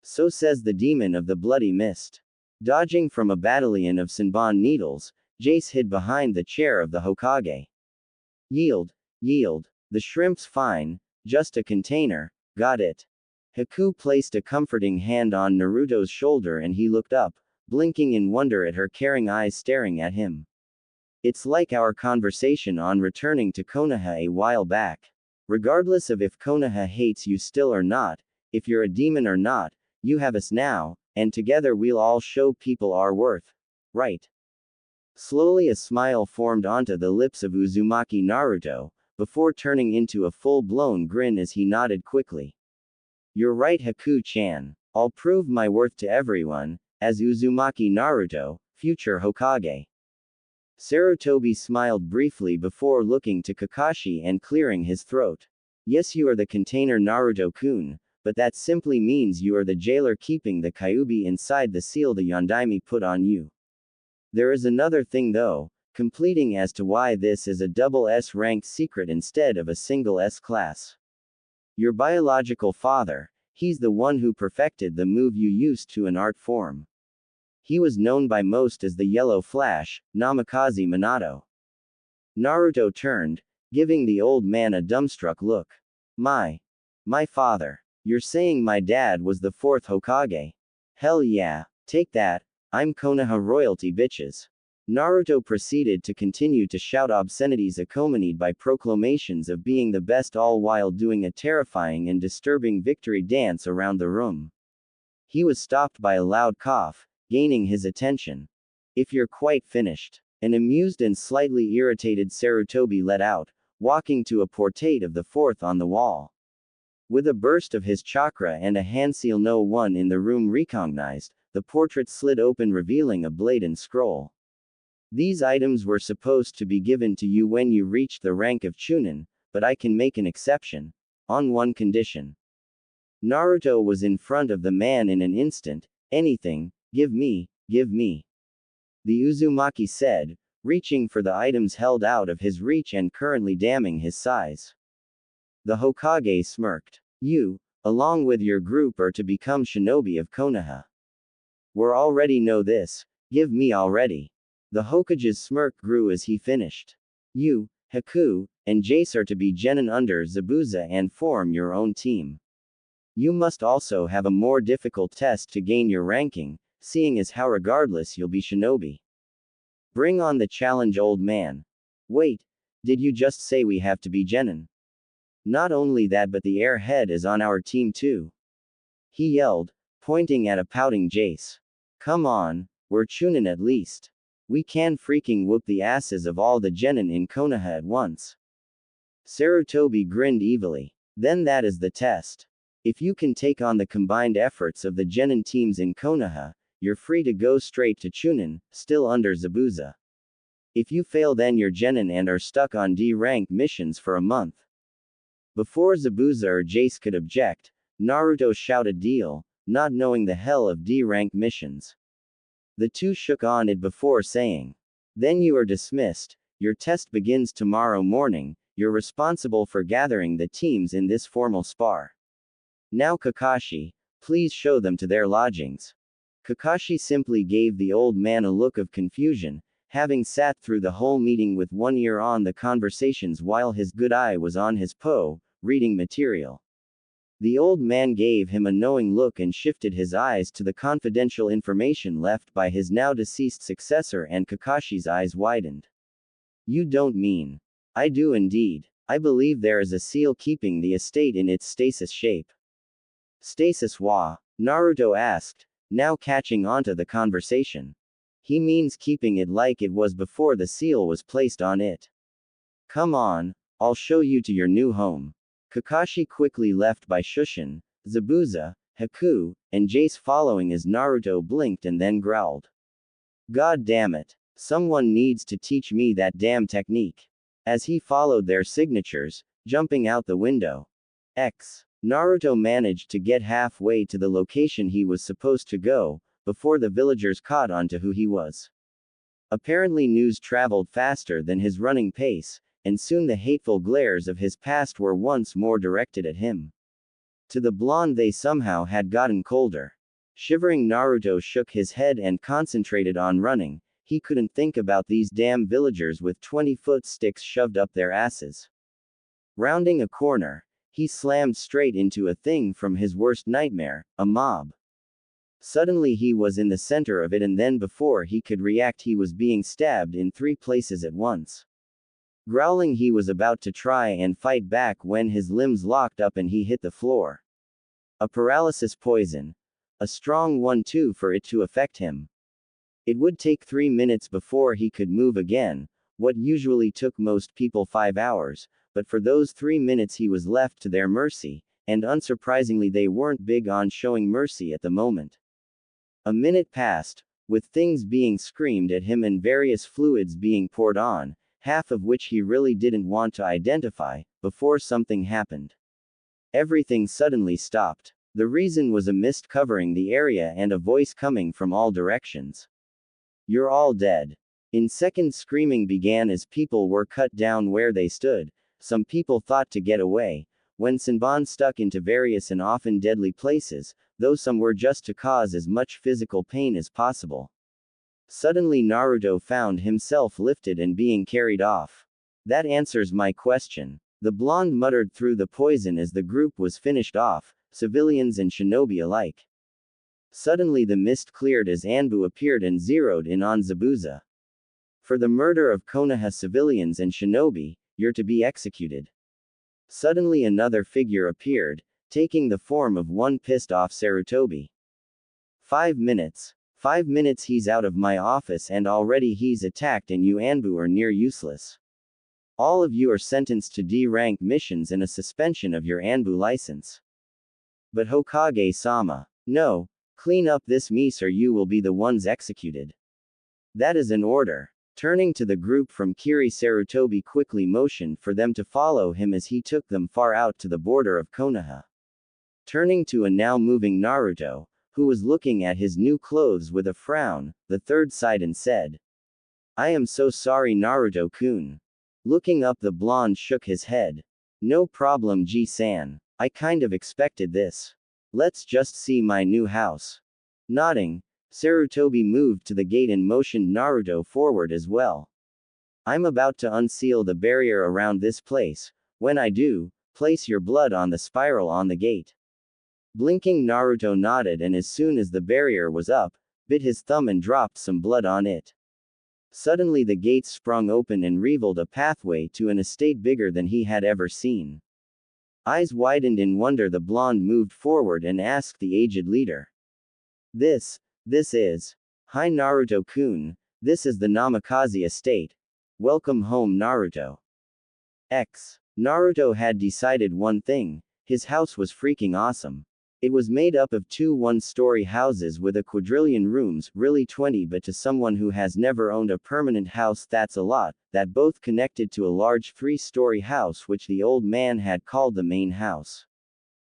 So says the demon of the bloody mist. Dodging from a battalion of Senbon needles, Jace hid behind the chair of the Hokage. Yield, yield. The shrimp's fine, just a container, got it. Haku placed a comforting hand on Naruto's shoulder and he looked up, blinking in wonder at her caring eyes staring at him. It's like our conversation on returning to Konoha a while back. Regardless of if Konoha hates you still or not, if you're a demon or not, you have us now, and together we'll all show people our worth. Right? Slowly a smile formed onto the lips of Uzumaki Naruto, before turning into a full-blown grin as he nodded quickly. You're right, Haku-chan. I'll prove my worth to everyone, as Uzumaki Naruto, future Hokage. Sarutobi smiled briefly before looking to Kakashi and clearing his throat. Yes, you are the container Naruto-kun, but that simply means you are the jailer keeping the Kyuubi inside the seal the Yondaime put on you. There is another thing though, completing as to why this is a double S ranked secret instead of a single S class. Your biological father, he's the one who perfected the move you used to an art form. He was known by most as the Yellow Flash, Namikaze Minato. Naruto turned, giving the old man a dumbstruck look. My father. You're saying my dad was the fourth Hokage? Hell yeah, take that, I'm Konoha royalty bitches. Naruto proceeded to continue to shout obscenities accompanied by proclamations of being the best all while doing a terrifying and disturbing victory dance around the room. He was stopped by a loud cough, gaining his attention. If you're quite finished. An amused and slightly irritated Sarutobi let out, walking to a portrait of the fourth on the wall. With a burst of his chakra and a handseal no one in the room recognized, the portrait slid open revealing a blade and scroll. These items were supposed to be given to you when you reached the rank of Chunin, but I can make an exception. On one condition. Naruto was in front of the man in an instant. Anything, give me, give me. The Uzumaki said, reaching for the items held out of his reach and currently damming his size. The Hokage smirked. You, along with your group, are to become Shinobi of Konoha. We already know this, give me already. The Hokage's smirk grew as he finished. You, Haku, and Jace are to be genin under Zabuza and form your own team. You must also have a more difficult test to gain your ranking, seeing as how regardless you'll be Shinobi. Bring on the challenge, old man. Wait, did you just say we have to be genin? Not only that, but the airhead is on our team too. He yelled, pointing at a pouting Jace. Come on, we're chunin at least. We can freaking whoop the asses of all the genin in Konoha at once. Sarutobi grinned evilly. Then that is the test. If you can take on the combined efforts of the genin teams in Konoha, you're free to go straight to chunin, still under Zabuza. If you fail, then you're genin and are stuck on D-rank missions for a month. Before Zabuza or Jace could object, Naruto shouted deal, not knowing the hell of D-rank missions. The two shook on it before saying, then you are dismissed, your test begins tomorrow morning, you're responsible for gathering the teams in this formal spar. Now Kakashi, please show them to their lodgings. Kakashi simply gave the old man a look of confusion, having sat through the whole meeting with one ear on the conversations while his good eye was on his reading material. The old man gave him a knowing look and shifted his eyes to the confidential information left by his now deceased successor, and Kakashi's eyes widened. You don't mean? I do indeed. I believe there is a seal keeping the estate in its stasis shape. Stasis wa? Naruto asked, now catching onto the conversation. He means keeping it like it was before the seal was placed on it. Come on, I'll show you to your new home. Kakashi quickly left by Shushin, Zabuza, Haku, and Jace following as Naruto blinked and then growled. God damn it. Someone needs to teach me that damn technique. As he followed their signatures, jumping out the window. Naruto managed to get halfway to the location he was supposed to go, before the villagers caught on to who he was. Apparently news traveled faster than his running pace, and soon the hateful glares of his past were once more directed at him. To the blonde they somehow had gotten colder. Shivering, Naruto shook his head and concentrated on running. He couldn't think about these damn villagers with 20-foot sticks shoved up their asses. Rounding a corner, he slammed straight into a thing from his worst nightmare, a mob. Suddenly he was in the center of it, and then before he could react he was being stabbed in 3 places at once. Growling, he was about to try and fight back when his limbs locked up and he hit the floor. A paralysis poison. A strong one too for it to affect him. It would take 3 minutes before he could move again, what usually took most people 5 hours, but for those 3 minutes he was left to their mercy, and unsurprisingly they weren't big on showing mercy at the moment. A minute passed, with things being screamed at him and various fluids being poured on, half of which he really didn't want to identify, before something happened. Everything suddenly stopped. The reason was a mist covering the area and a voice coming from all directions. You're all dead. In seconds screaming began as people were cut down where they stood. Some people thought to get away, when Senbon stuck into various and often deadly places, though some were just to cause as much physical pain as possible. Suddenly Naruto found himself lifted and being carried off. That answers my question. The blonde muttered through the poison as the group was finished off, civilians and shinobi alike. Suddenly the mist cleared as ANBU appeared and zeroed in on Zabuza. For the murder of Konoha civilians and shinobi, you're to be executed. Suddenly another figure appeared, taking the form of one pissed off Sarutobi. 5 minutes. 5 minutes he's out of my office and already he's attacked and you ANBU are near useless. All of you are sentenced to D-rank missions and a suspension of your ANBU license. But Hokage-sama. No, clean up this mess or you will be the ones executed. That is an order. Turning to the group from Kiri, Sarutobi quickly motioned for them to follow him as he took them far out to the border of Konoha. Turning to a now moving Naruto, who was looking at his new clothes with a frown, the third sighed and said, "I am so sorry, Naruto-kun." Looking up, the blonde shook his head. "No problem, Ji-san. I kind of expected this. Let's just see my new house." Nodding, Sarutobi moved to the gate and motioned Naruto forward as well. "I'm about to unseal the barrier around this place. When I do, place your blood on the spiral on the gate." Blinking, Naruto nodded, and as soon as the barrier was up, bit his thumb and dropped some blood on it. Suddenly the gates sprung open and revealed a pathway to an estate bigger than he had ever seen. Eyes widened in wonder, the blonde moved forward and asked the aged leader. This is. Hi Naruto-kun, this is the Namikaze estate. Welcome home, Naruto. Naruto had decided one thing: his house was freaking awesome. It was made up of two one-story houses with a quadrillion rooms, really 20, but to someone who has never owned a permanent house that's a lot, that both connected to a large three-story house which the old man had called the main house.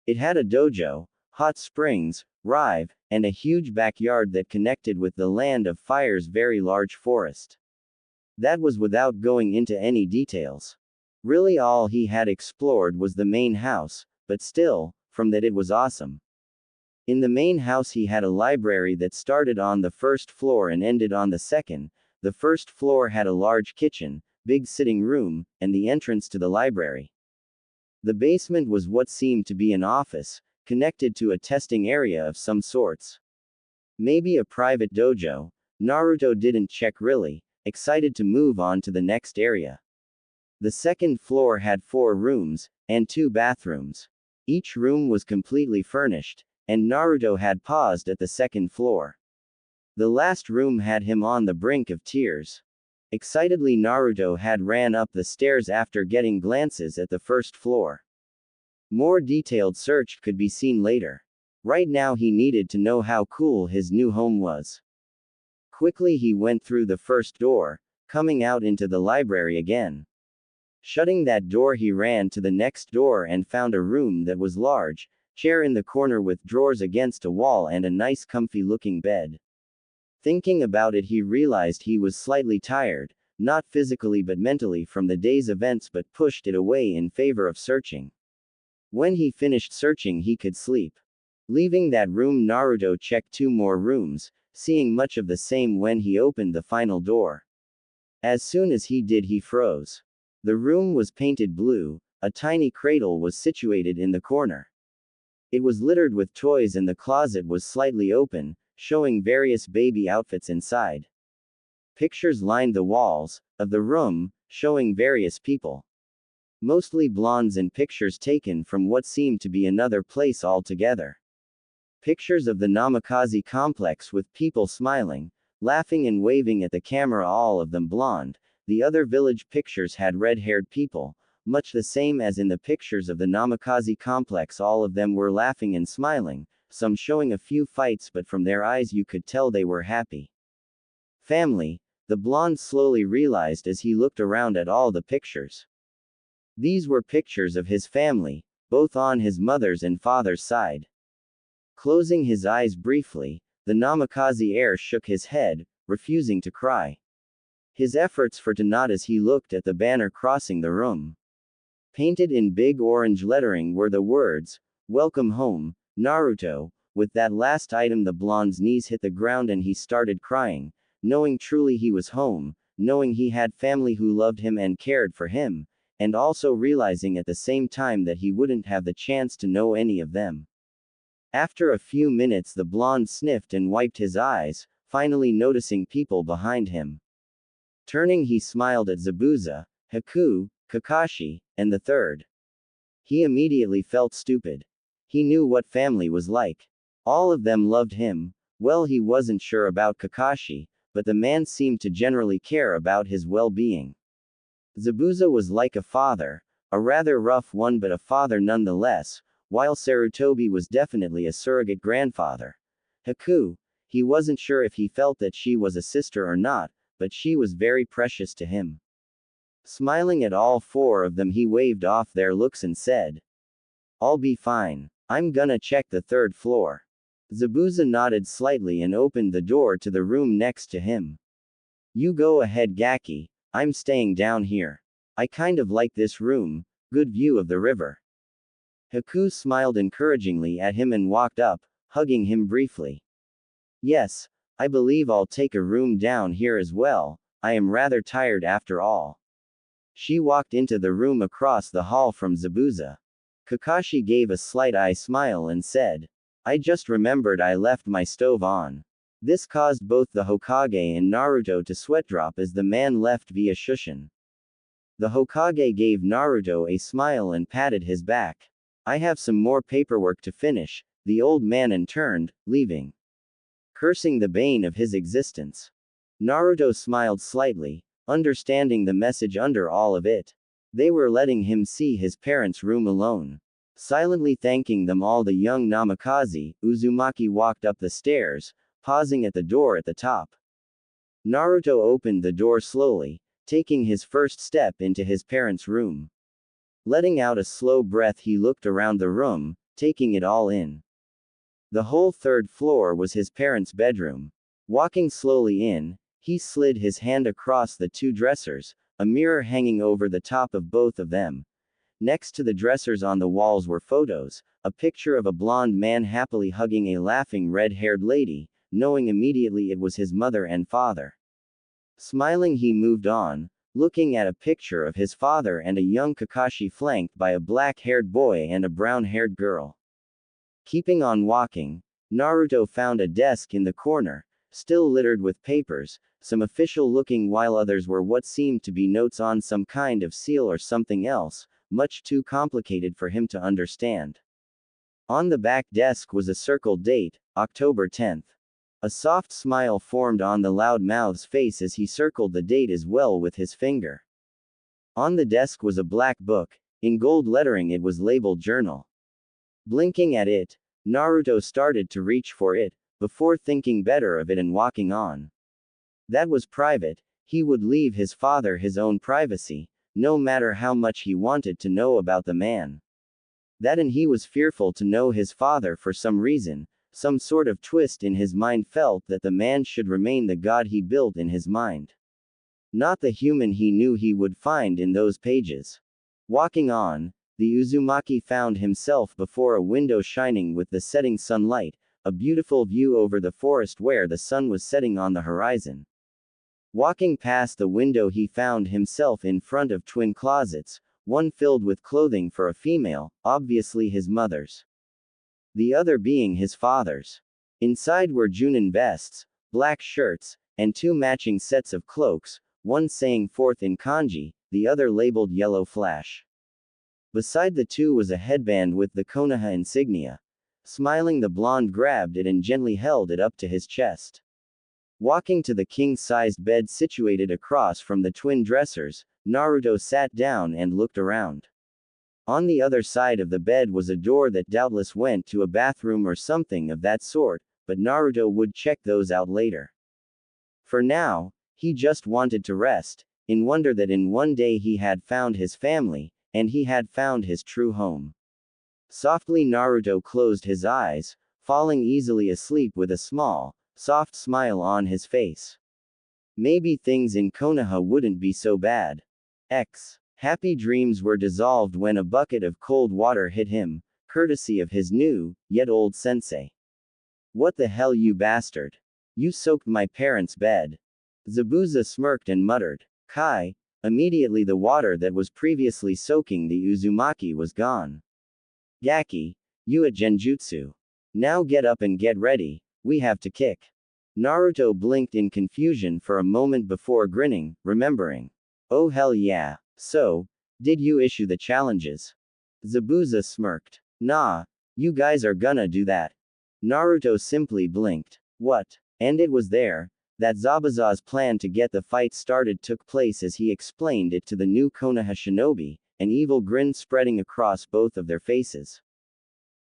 It had a dojo, hot springs, rive, and a huge backyard that connected with the Land of Fire's very large forest. That was without going into any details. Really all he had explored was the main house, but still, from that it was awesome. In the main house he had a library that started on the first floor and ended on the second. The first floor had a large kitchen, big sitting room, and the entrance to the library. The basement was what seemed to be an office, connected to a testing area of some sorts. Maybe a private dojo. Naruto didn't check really, excited to move on to the next area. The second floor had 4 rooms, and 2 bathrooms. Each room was completely furnished, and Naruto had paused at the second floor. The last room had him on the brink of tears. Excitedly Naruto had ran up the stairs after getting glances at the first floor. More detailed search could be seen later. Right now he needed to know how cool his new home was. Quickly he went through the first door, coming out into the library again. Shutting that door he ran to the next door and found a room that was large, chair in the corner with drawers against a wall and a nice comfy looking bed. Thinking about it he realized he was slightly tired, not physically but mentally from the day's events, but pushed it away in favor of searching. When he finished searching he could sleep. Leaving that room Naruto checked 2 more rooms, seeing much of the same when he opened the final door. As soon as he did he froze. The room was painted blue, a tiny cradle was situated in the corner. It was littered with toys and the closet was slightly open, showing various baby outfits inside. Pictures lined the walls of the room, showing various people. Mostly blondes, and pictures taken from what seemed to be another place altogether. Pictures of the Namikaze complex with people smiling, laughing and waving at the camera, all of them blonde. The other village pictures had red-haired people, much the same as in the pictures of the Namikaze complex. All of them were laughing and smiling, some showing a few fights, but from their eyes you could tell they were happy. Family, the blonde slowly realized as he looked around at all the pictures. These were pictures of his family, both on his mother's and father's side. Closing his eyes briefly, the Namikaze heir shook his head, refusing to cry. His efforts for to nod as he looked at the banner crossing the room. Painted in big orange lettering were the words, "Welcome home, Naruto." With that last item the blonde's knees hit the ground and he started crying, knowing truly he was home, knowing he had family who loved him and cared for him, and also realizing at the same time that he wouldn't have the chance to know any of them. After a few minutes the blonde sniffed and wiped his eyes, finally noticing people behind him. Turning he smiled at Zabuza, Haku, Kakashi, and the third. He immediately felt stupid. He knew what family was like. All of them loved him. Well, he wasn't sure about Kakashi, but the man seemed to generally care about his well-being. Zabuza was like a father, a rather rough one but a father nonetheless, while Sarutobi was definitely a surrogate grandfather. Haku, he wasn't sure if he felt that she was a sister or not, but she was very precious to him. Smiling at all 4 of them he waved off their looks and said, "I'll be fine. I'm gonna check the third floor. Zabuza nodded slightly and opened the door to the room next to him. You go ahead, Gaki. I'm staying down here. I kind of like this room, good view of the river. Haku smiled encouragingly at him and walked up, hugging him briefly. Yes, I believe I'll take a room down here as well, I am rather tired after all. She walked into the room across the hall from Zabuza. Kakashi gave a slight eye smile and said, I just remembered I left my stove on. This caused both the Hokage and Naruto to sweat drop as the man left via Shushin. The Hokage gave Naruto a smile and patted his back. I have some more paperwork to finish, the old man turned, leaving. Cursing the bane of his existence. Naruto smiled slightly, understanding the message under all of it. They were letting him see his parents' room alone. Silently thanking them all, the young Namikaze, Uzumaki walked up the stairs, pausing at the door at the top. Naruto opened the door slowly, taking his first step into his parents' room. Letting out a slow breath, he looked around the room, taking it all in. The whole third floor was his parents' bedroom. Walking slowly in, he slid his hand across the two dressers, a mirror hanging over the top of both of them. Next to the dressers on the walls were photos, a picture of a blonde man happily hugging a laughing red-haired lady, knowing immediately it was his mother and father. Smiling, he moved on, looking at a picture of his father and a young Kakashi flanked by a black-haired boy and a brown-haired girl. Keeping on walking, Naruto found a desk in the corner, still littered with papers, some official-looking while others were what seemed to be notes on some kind of seal or something else, much too complicated for him to understand. On the back desk was a circled date, October 10th. A soft smile formed on the loudmouth's face as he circled the date as well with his finger. On the desk was a black book, in gold lettering it was labeled journal. Blinking at it, Naruto started to reach for it, before thinking better of it and walking on. That was private, he would leave his father his own privacy, no matter how much he wanted to know about the man. That, and he was fearful to know his father for some reason, some sort of twist in his mind felt that the man should remain the god he built in his mind. Not the human he knew he would find in those pages. Walking on, the Uzumaki found himself before a window shining with the setting sunlight, a beautiful view over the forest where the sun was setting on the horizon. Walking past the window, he found himself in front of twin closets, one filled with clothing for a female, obviously his mother's. The other being his father's. Inside were Junin vests, black shirts, and two matching sets of cloaks, one saying "Fourth" in kanji, the other labeled Yellow Flash. Beside the two was a headband with the Konoha insignia. Smiling, the blonde grabbed it and gently held it up to his chest. Walking to the king-sized bed situated across from the twin dressers, Naruto sat down and looked around. On the other side of the bed was a door that doubtless went to a bathroom or something of that sort, but Naruto would check those out later. For now, he just wanted to rest, in wonder that in one day he had found his family, and he had found his true home. Softly Naruto closed his eyes, falling easily asleep with a small, soft smile on his face. Maybe things in Konoha wouldn't be so bad. Happy dreams were dissolved when a bucket of cold water hit him, courtesy of his new, yet old sensei. What the hell, you bastard? You soaked my parents' bed. Zabuza smirked and muttered. Kai. Immediately the water that was previously soaking the Uzumaki was gone. Gaki, you at Genjutsu. Now get up and get ready, we have to kick. Naruto blinked in confusion for a moment before grinning, remembering. Oh hell yeah, so, did you issue the challenges? Zabuza smirked. Nah, you guys are gonna do that. Naruto simply blinked. What? And it was there, that Zabuza's plan to get the fight started took place as he explained it to the new Konoha shinobi, an evil grin spreading across both of their faces.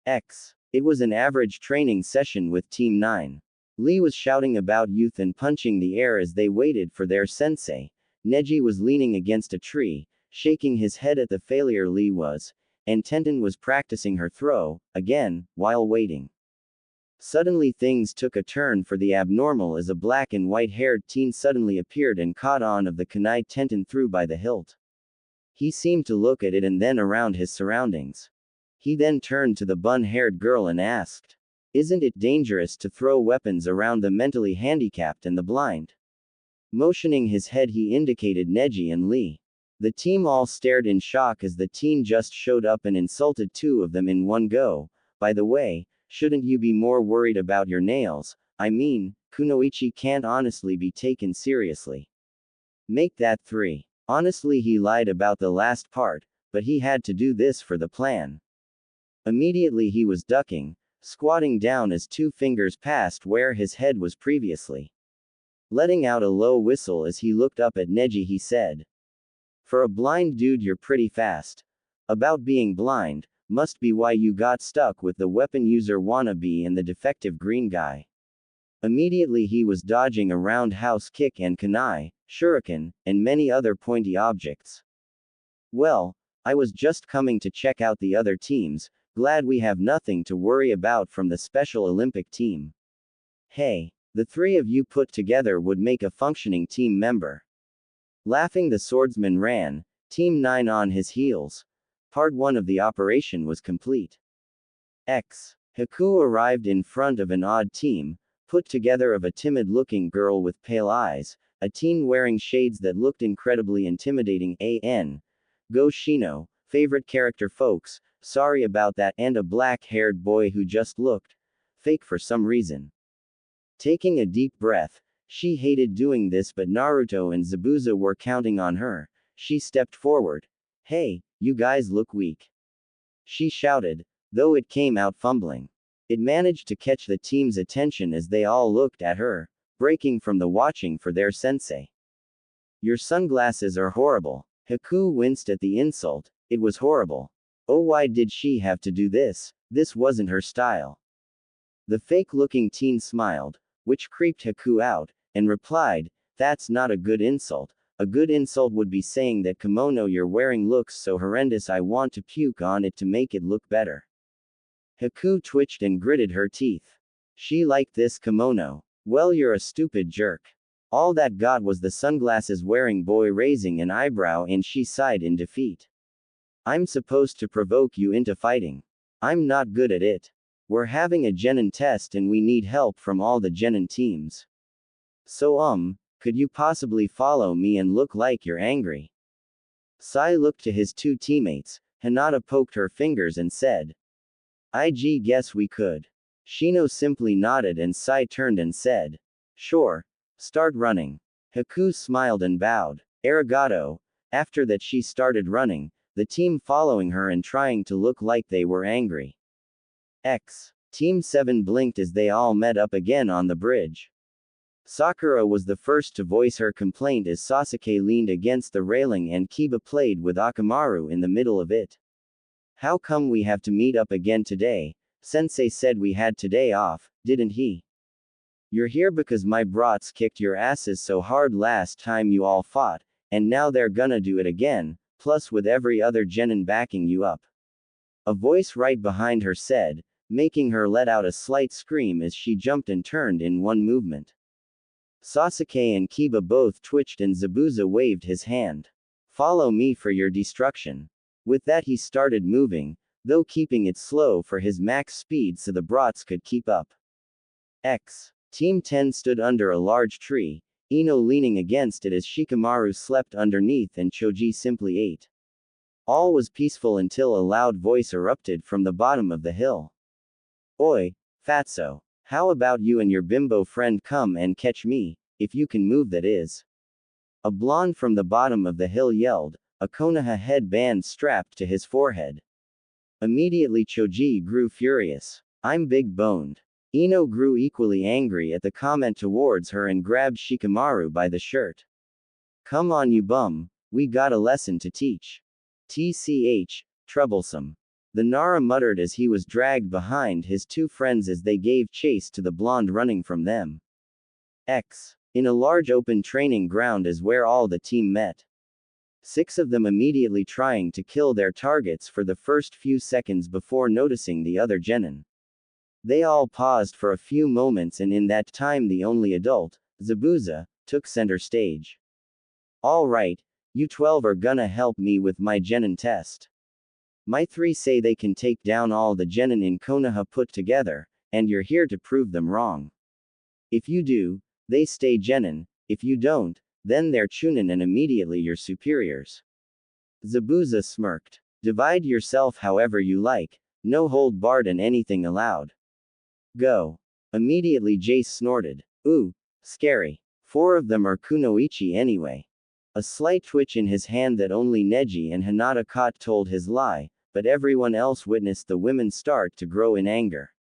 It was an average training session with Team 9. Lee was shouting about youth and punching the air as they waited for their sensei. Neji was leaning against a tree, shaking his head at the failure Lee was, and Tenten was practicing her throw, again, while waiting. Suddenly things took a turn for the abnormal as a black and white-haired teen suddenly appeared and caught on of the kunai Tenten threw by the hilt. He seemed to look at it and then around his surroundings. He then turned to the bun-haired girl and asked, "Isn't it dangerous to throw weapons around the mentally handicapped and the blind?" Motioning his head he indicated Neji and Lee. The team all stared in shock as the teen just showed up and insulted two of them in one go. By the way, shouldn't you be more worried about your nails? I mean, Kunoichi can't honestly be taken seriously. Make that 3. Honestly, he lied about the last part, but he had to do this for the plan. Immediately he was ducking, squatting down as 2 fingers passed where his head was previously. Letting out a low whistle as he looked up at Neji, he said, "For a blind dude, you're pretty fast. About being blind, must be why you got stuck with the weapon user wannabe and the defective green guy." Immediately he was dodging a roundhouse kick and kunai, shuriken, and many other pointy objects. "Well, I was just coming to check out the other teams, glad we have nothing to worry about from the Special Olympic team. Hey, the 3 of you put together would make a functioning team member." Laughing, the swordsman ran, Team 9 on his heels. Part 1 of the operation was complete. Haku arrived in front of an odd team, put together of a timid-looking girl with pale eyes, a teen wearing shades that looked incredibly intimidating, Go Shino, favorite character folks, sorry about that, and a black-haired boy who just looked fake for some reason. Taking a deep breath, she hated doing this, but Naruto and Zabuza were counting on her. She stepped forward. "Hey, you guys look weak," she shouted, though it came out fumbling. It managed to catch the team's attention as they all looked at her, breaking from the watching for their sensei. "Your sunglasses are horrible." Haku winced at the insult. It was horrible. Oh, why did she have to do this? This wasn't her style. The fake-looking teen smiled, which creeped Haku out, and replied, "That's not a good insult. A good insult would be saying that kimono you're wearing looks so horrendous I want to puke on it to make it look better." Haku twitched and gritted her teeth. She liked this kimono. Well, you're a stupid jerk. All that got was the sunglasses wearing boy raising an eyebrow, and she sighed in defeat. "I'm supposed to provoke you into fighting. I'm not good at it. We're having a genin test and we need help from all the genin teams. So could you possibly follow me and look like you're angry?" Sai looked to his 2 teammates. Hinata poked her fingers and said, "I guess we could." Shino simply nodded and Sai turned and said, "Sure. Start running." Haku smiled and bowed. Arigato. After that she started running, the team following her and trying to look like they were angry. Team 7 blinked as they all met up again on the bridge. Sakura was the first to voice her complaint as Sasuke leaned against the railing and Kiba played with Akamaru in the middle of it. "How come we have to meet up again today? Sensei said we had today off, didn't he? You're here because my brats kicked your asses so hard last time you all fought, and now they're gonna do it again, plus with every other genin backing you up." A voice right behind her said, making her let out a slight scream as she jumped and turned in one movement. Sasuke and Kiba both twitched and Zabuza waved his hand. "Follow me for your destruction." With that he started moving, though keeping it slow for his max speed so the brats could keep up. Team 10 stood under a large tree, Ino leaning against it as Shikamaru slept underneath and Choji simply ate. All was peaceful until a loud voice erupted from the bottom of the hill. "Oi, Fatso. How about you and your bimbo friend come and catch me, if you can move, that is." A blonde from the bottom of the hill yelled, a Konoha headband strapped to his forehead. Immediately Choji grew furious. "I'm big boned." Ino grew equally angry at the comment towards her and grabbed Shikamaru by the shirt. "Come on, you bum, we got a lesson to teach." "Tch, troublesome." The Nara muttered as he was dragged behind his 2 friends as they gave chase to the blonde running from them. In a large open training ground is where all the team met. 6 of them immediately trying to kill their targets for the first few seconds before noticing the other genin. They all paused for a few moments, and in that time the only adult, Zabuza, took center stage. Alright, you 12 are gonna help me with my genin test. My 3 say they can take down all the genin in Konoha put together, and you're here to prove them wrong. If you do, they stay genin; if you don't, then they're chunin and immediately your superiors. Zabuza smirked. Divide yourself however you like, no hold barred and anything allowed. Go. Immediately Jace snorted. Ooh, scary. 4 of them are kunoichi anyway. A slight twitch in his hand that only Neji and Hinata caught told his lie, but everyone else witnessed the women start to grow in anger.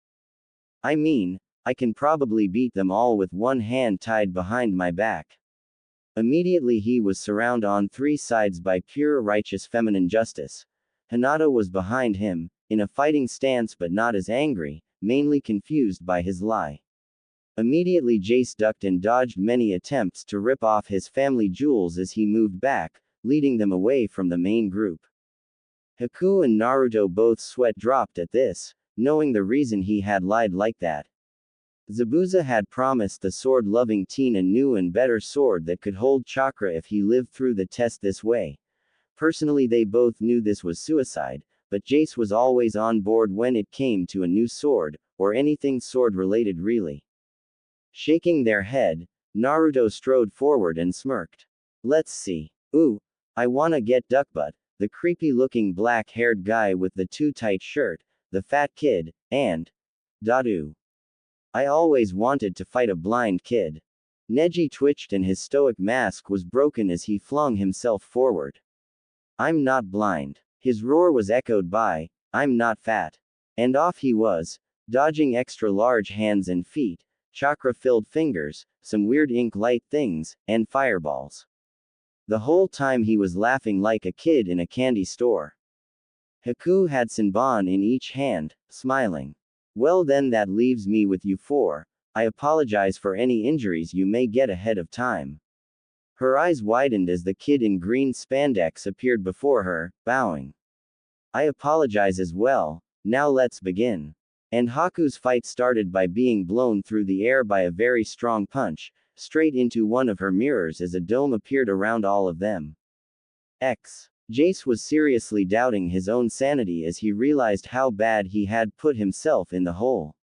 I mean, I can probably beat them all with one hand tied behind my back. Immediately he was surrounded on 3 sides by pure righteous feminine justice. Hinata was behind him, in a fighting stance but not as angry, mainly confused by his lie. Immediately Jace ducked and dodged many attempts to rip off his family jewels as he moved back, leading them away from the main group. Haku and Naruto both sweat dropped at this, knowing the reason he had lied like that. Zabuza had promised the sword-loving teen a new and better sword that could hold chakra if he lived through the test this way. Personally, they both knew this was suicide, but Jace was always on board when it came to a new sword, or anything sword-related really. Shaking their head, Naruto strode forward and smirked. Let's see. Ooh, I wanna get Duckbutt, the creepy-looking black-haired guy with the too-tight shirt, the fat kid, and Dadu. I always wanted to fight a blind kid. Neji twitched and his stoic mask was broken as he flung himself forward. I'm not blind. His roar was echoed by, I'm not fat. And off he was, dodging extra large hands and feet, chakra-filled fingers, some weird ink-light things, and fireballs. The whole time he was laughing like a kid in a candy store. Haku had Senbon in each hand, smiling. Well then, that leaves me with you 4. I apologize for any injuries you may get ahead of time. Her eyes widened as the kid in green spandex appeared before her, bowing. I apologize as well. Now let's begin. And Haku's fight started by being blown through the air by a very strong punch, straight into one of her mirrors as a dome appeared around all of them. Jace was seriously doubting his own sanity as he realized how bad he had put himself in the hole.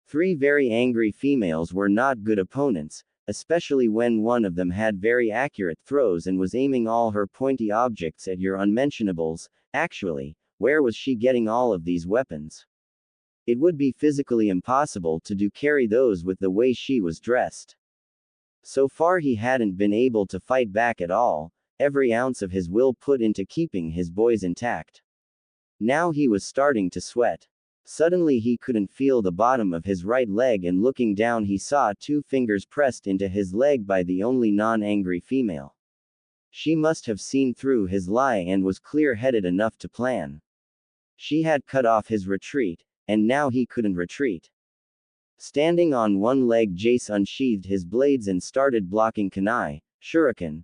3 very angry females were not good opponents, especially when one of them had very accurate throws and was aiming all her pointy objects at your unmentionables. Actually, where was she getting all of these weapons? It would be physically impossible to carry those with the way she was dressed. So far he hadn't been able to fight back at all, every ounce of his will put into keeping his boys intact. Now he was starting to sweat. Suddenly he couldn't feel the bottom of his right leg, and looking down he saw 2 fingers pressed into his leg by the only non-angry female. She must have seen through his lie and was clear-headed enough to plan. She had cut off his retreat, and now he couldn't retreat. Standing on one leg, Jace unsheathed his blades and started blocking kunai, shuriken.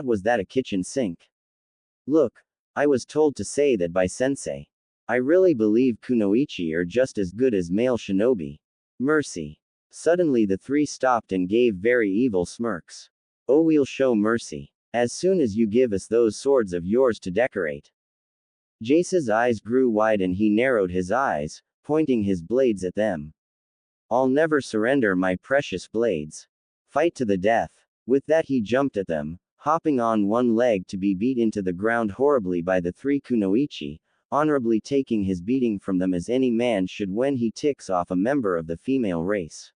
Was that a kitchen sink? Look, I was told to say that by sensei. I really believe kunoichi are just as good as male shinobi. Mercy. Suddenly the 3 stopped and gave very evil smirks. Oh, we'll show mercy. As soon as you give us those swords of yours to decorate. Jace's eyes grew wide and he narrowed his eyes, pointing his blades at them. I'll never surrender my precious blades. Fight to the death. With that he jumped at them, hopping on one leg to be beat into the ground horribly by the 3 kunoichi, honorably taking his beating from them as any man should when he ticks off a member of the female race.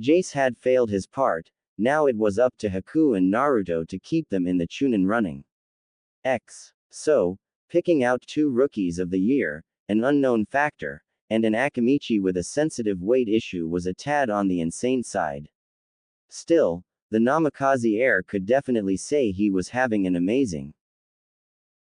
Jace had failed his part, now it was up to Haku and Naruto to keep them in the chunin running. So, picking out 2 rookies of the year, an unknown factor, and an Akamichi with a sensitive weight issue was a tad on the insane side. Still, the Namikaze heir could definitely say he was having an amazing